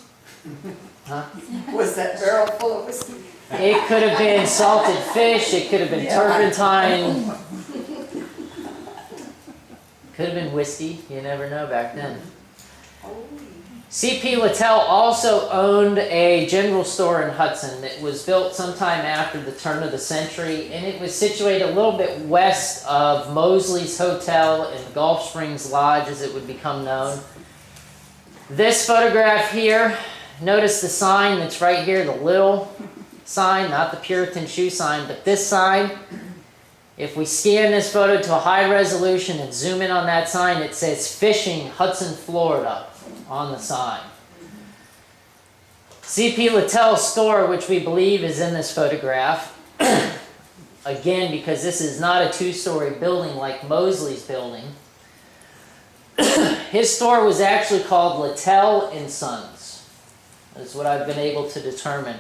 Huh? Was that barrel full of whiskey? It could have been salted fish, it could have been turpentine, could have been whiskey, you never know back then. C.P. Littell also owned a general store in Hudson that was built sometime after the turn of the century, and it was situated a little bit west of Mosley's Hotel and Gulf Springs Lodge, as it would become known. This photograph here, notice the sign that's right here, the little sign, not the Puritan shoe sign, but this sign. If we scan this photo to a high resolution and zoom in on that sign, it says Fishing, Hudson, Florida on the sign. C.P. Littell's store, which we believe is in this photograph, again, because this is not a two-story building like Mosley's building, his store was actually called Littell and Sons. That's what I've been able to determine.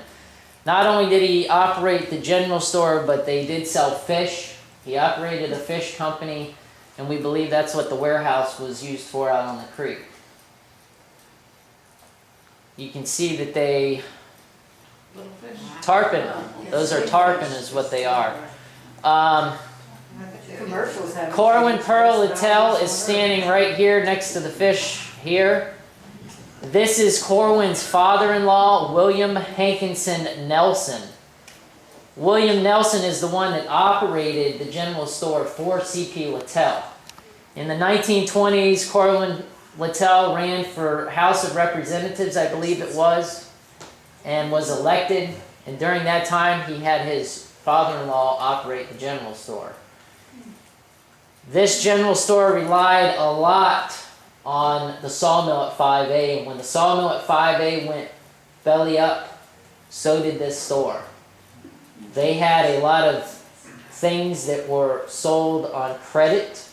Not only did he operate the general store, but they did sell fish. He operated a fish company, and we believe that's what the warehouse was used for out on the creek. You can see that they Little fish. tarpon. Those are tarpon is what they are. Commercials have. Corwin Pearl Littell is standing right here next to the fish here. This is Corwin's father-in-law, William Hankinson Nelson. William Nelson is the one that operated the general store for C.P. Littell. In the 1920s, Corwin Littell ran for House of Representatives, I believe it was, and was elected. And during that time, he had his father-in-law operate the general store. This general store relied a lot on the sawmill at 5A, and when the sawmill at 5A went belly up, so did this store. They had a lot of things that were sold on credit,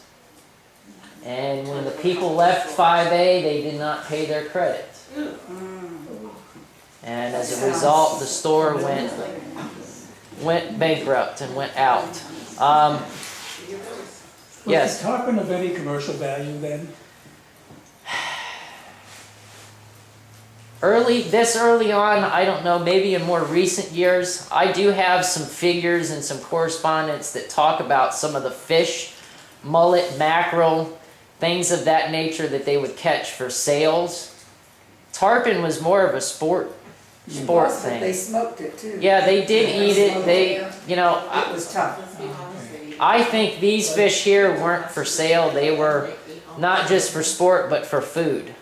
and when the people left 5A, they did not pay their credit. And as a result, the store went bankrupt and went out. Yes? Was the tarpon of any commercial value then? This early on, I don't know, maybe in more recent years, I do have some figures and some correspondence that talk about some of the fish, mullet, mackerel, things of that nature that they would catch for sales. Tarpon was more of a sport They thing. smoked it too. Yeah, they did eat it. It was tough. I think these fish here weren't for sale. They were not just for sport, but for food.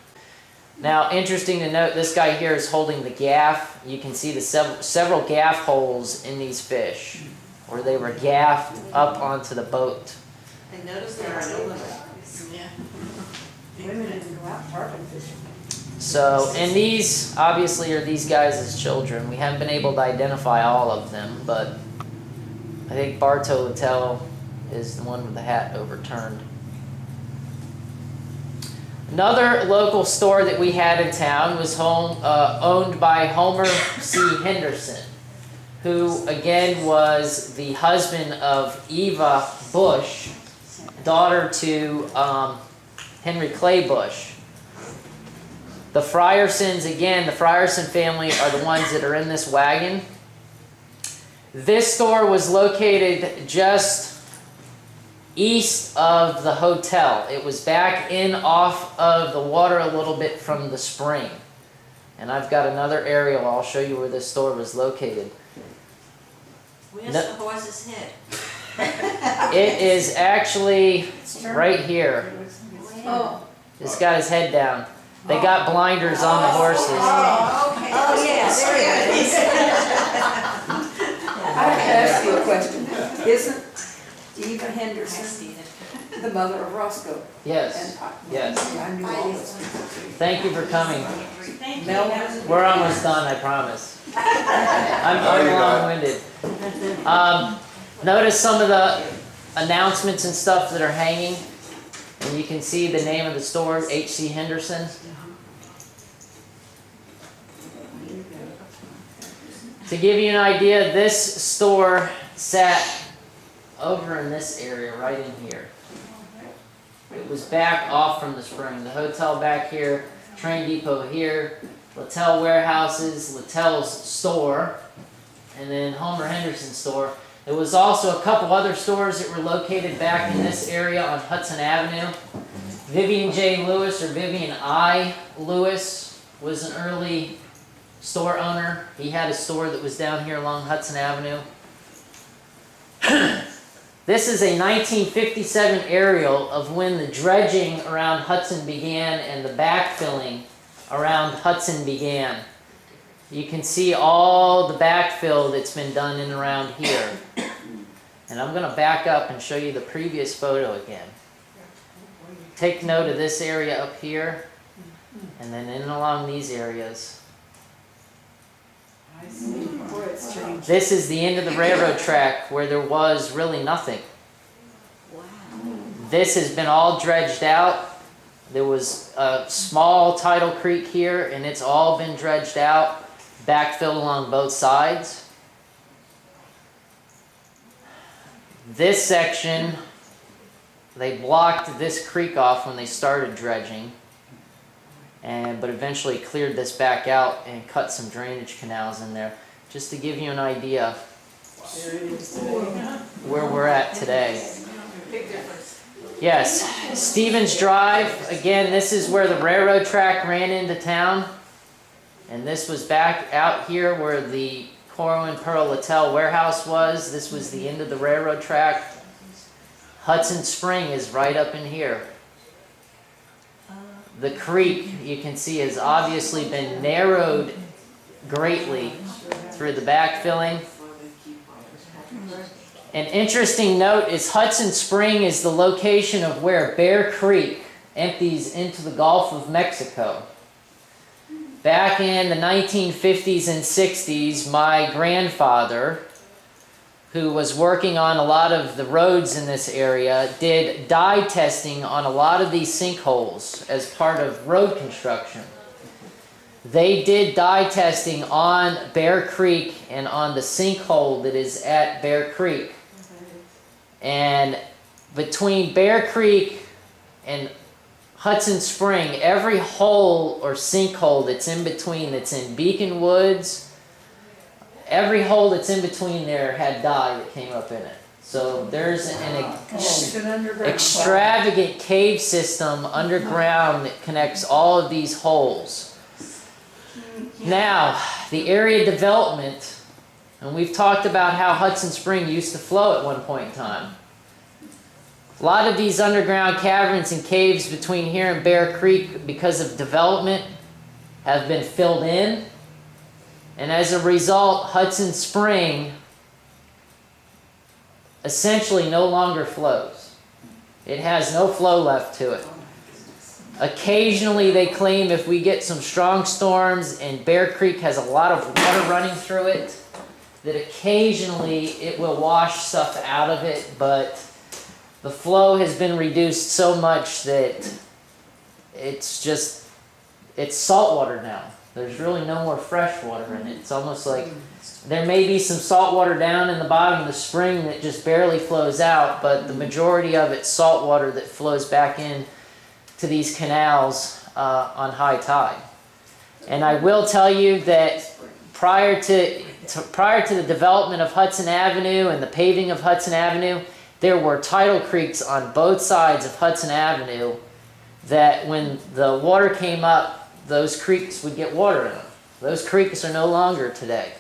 Now, interesting to note, this guy here is holding the gaff. You can see the several gaff holes in these fish, where they were gaffed up onto the boat. I noticed there are no limits. Women didn't go out tarpon fishing. So, and these obviously are these guys' children. We haven't been able to identify all of them, but I think Bartow Littell is the one with the hat overturned. Another local store that we had in town was owned by Homer C. Henderson. who again was the husband of Eva Bush, daughter to Henry Clay Bush. The Friersons, again, the Frierson family are the ones that are in this wagon. This store was located just east of the hotel. It was back in off of the water a little bit from the spring. And I've got another aerial. I'll show you where this store was located. Where's No- the horse's head? It is actually right here. Oh. It's got his head down. They got blinders on the horses. Oh, okay. Oh, yeah, there it is. I have to ask you a question. Isn't Eva Henderson the mother of Roscoe? Yes, yes. I knew all this. Thank you for coming. Melvin? We're almost done, I promise. I'm long-winded. Notice some of the announcements and stuff that are hanging. And you can see the name of the store, H.C. Henderson. To give you an idea, this store sat over in this area, right in here. It was back off from the spring. The hotel back here, train depot here, Littell warehouses, Littell's store, and then Homer Henderson's store. There was also a couple other stores that were located back in this area on Hudson Avenue. Vivian J. Lewis, or Vivian I. Lewis, was an early store owner. He had a store that was down here along Hudson Avenue. This is a 1957 aerial of when the dredging around Hudson began and the backfilling around Hudson began. You can see all the backfill that's been done in and around here. And I'm going to back up and show you the previous photo again. Take note of this area up here, and then in and along these areas. Boy, it's changed. This is the end of the railroad track where there was really nothing. This has been all dredged out. There was a small tidal creek here, and it's all been dredged out, backfilled along both sides. This section, they blocked this creek off when they started dredging, but eventually cleared this back out and cut some drainage canals in there, just to give you an idea where we're at today. Big difference. Yes, Stevens Drive, again, this is where the railroad track ran into town. And this was back out here where the Corwin Pearl Littell warehouse was. This was the end of the railroad track. Hudson Spring is right up in here. The creek, you can see, has obviously been narrowed greatly through the backfilling. An interesting note is Hudson Spring is the location of where Bear Creek empties into the Gulf of Mexico. Back in the 1950s and 60s, my grandfather, who was working on a lot of the roads in this area, did dye testing on a lot of these sinkholes as part of road construction. They did dye testing on Bear Creek and on the sinkhole that is at Bear Creek. And between Bear Creek and Hudson Spring, every hole or sinkhole that's in between, that's in Beacon Woods, every hole that's in between there had dye that came up in it. So there's It's an underground. extravagant cave system underground that connects all of these holes. Now, the area development, and we've talked about how Hudson Spring used to flow at one point in time. A lot of these underground caverns and caves between here and Bear Creek, because of development, have been filled in. And as a result, Hudson Spring essentially no longer flows. It has no flow left to it. Occasionally they claim if we get some strong storms and Bear Creek has a lot of water running through it, that occasionally it will wash stuff out of it, but the flow has been reduced so much that it's saltwater now. There's really no more fresh water in it. It's almost like there may be some salt water down in the bottom of the spring that just barely flows out, but the majority of it's salt water that flows back in to these canals on high tide. And I will tell you that prior to the development of Hudson Avenue and the paving of Hudson Avenue, there were tidal creeks on both sides of Hudson Avenue that when the water came up, those creeks would get water in them. Those creeks are no longer today.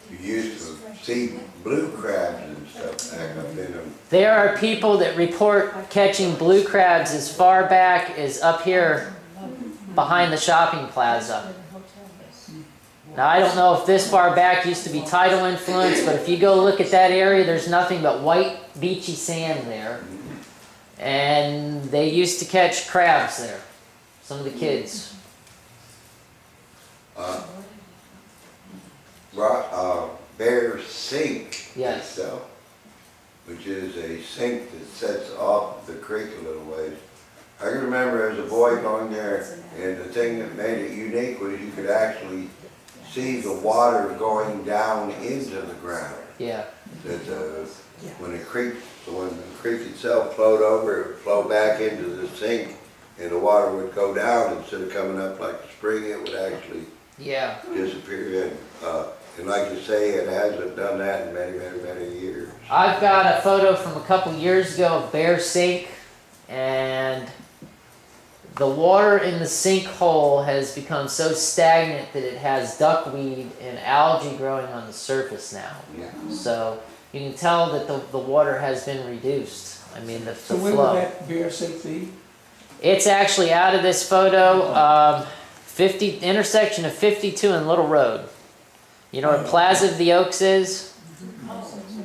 You used to see blue crabs and stuff back up in them. There are people that report catching blue crabs as far back as up here behind the shopping plaza. Now, I don't know if this far back used to be tidal influence, but if you go look at that area, there's nothing but white beachy sand there. And they used to catch crabs there, some of the kids. Bear Sink Yes. itself, which is a sink that sets off the creek a little ways. I can remember as a boy going there, and the thing that made it unique was you could actually see the water going down into the ground. Yeah. That when the creek itself flowed over, it would flow back into the sink, and the water would go down instead of coming up like the spring. It would actually Yeah. disappear in. And like you say, it hasn't done that in many, many, many years. I've got a photo from a couple years ago of Bear Sink, and the water in the sinkhole has become so stagnant that it has duckweed and algae growing on the surface now. So you can tell that the water has been reduced. I mean, the So where flow. would that bear sink be? It's actually out of this photo, 50 intersection of 52 and Little Road. You know where Plaza of the Oaks is?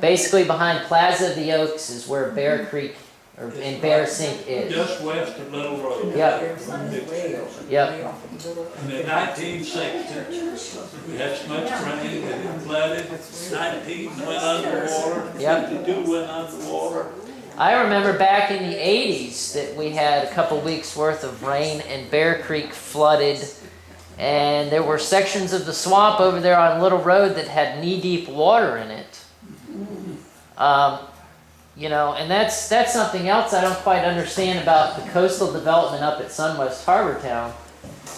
Basically behind Plaza of the Oaks is where Bear Creek and Bear Sink is. Just west of Little Road. Yep. Yep. In the 1960s, we had so much rain that it flooded. 19 went underwater. Yep. 52 went underwater. I remember back in the 80s that we had a couple weeks worth of rain and Bear Creek flooded, and there were sections of the swamp over there on Little Road that had knee-deep water in it. You know, and that's something else I don't quite understand about the coastal development up at Sunwest Harbor Town,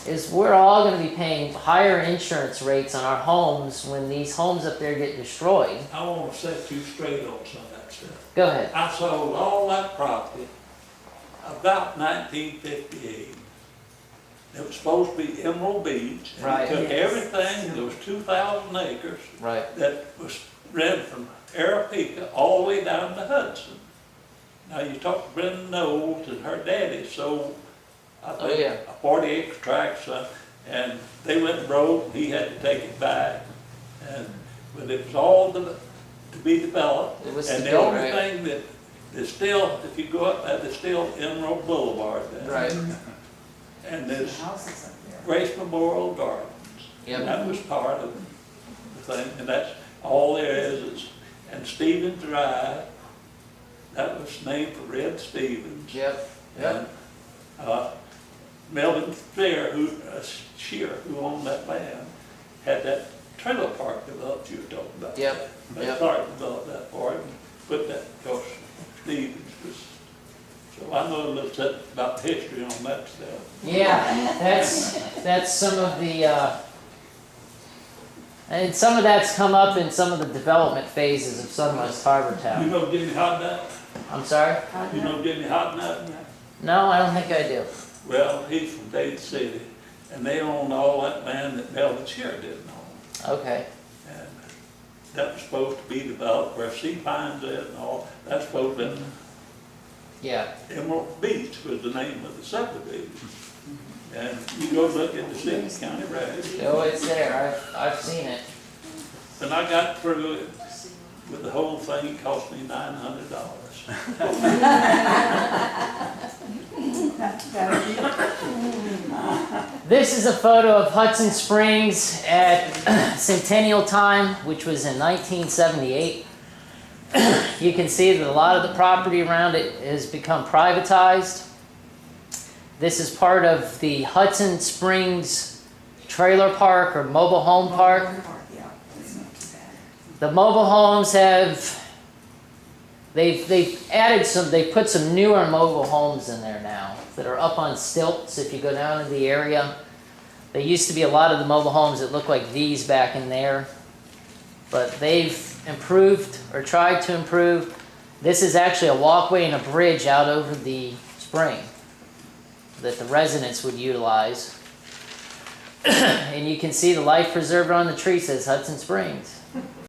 is we're all going to be paying higher insurance rates on our homes when these homes up there get destroyed. I want to set you straight on some of that stuff. Go ahead. I sold all that property about 1958. It was supposed to be Emerald Beach. And Right. It took everything, there was 2,000 acres Right. that was spread from Arapika all the way down to Hudson. Now you talk to Brenda Knowles and her daddy sold, I Oh, think, yeah. a 40-acre tract, and they went broke. He had to take it back, but it was all to be developed. It was And to the be, only right. thing that is still, if you go up that, there's still Emerald Boulevard there. Right. And there's Grace Memorial Gardens. Yep. That was part of the thing, and that's all there is. And Stevens Drive, that was named for Red Stevens. Yep. And Melvin Fair, Shearer, who owned that land, had that trailer park developed you were talking about. Yep. That Yep. park developed that for him, put that, because Stevens was, so I know a little bit about the history on that stuff. Yeah, that's some of the, and some of that's come up in some of the development phases of Sunwest Harbor You Town. know Jimmy Hotnut? I'm sorry? You know Jimmy Hotnut? No, I don't think I do. Well, he's from Dade City, and they own all that land that Melvin Shearer didn't own. Okay. And that was supposed to be developed where Sea Pines is and all, that's supposed to be, Yeah. Emerald Beach was the name of the subdivision. And you go look at the city county records, Oh, it's there. I've seen it. and I got through it with the whole thing, it cost me $900. This is a photo of Hudson Springs at Centennial Time, which was in 1978. You can see that a lot of the property around it has become privatized. This is part of the Hudson Springs trailer park or mobile home park. Yeah, it's not too bad. The mobile homes have, they've added some, they put some newer mobile homes in there now that are up on stilts if you go down in the area. There used to be a lot of the mobile homes that look like these back in there, but they've improved or tried to improve. This is actually a walkway and a bridge out over the spring that the residents would utilize. And you can see the life preserver on the tree says Hudson Springs.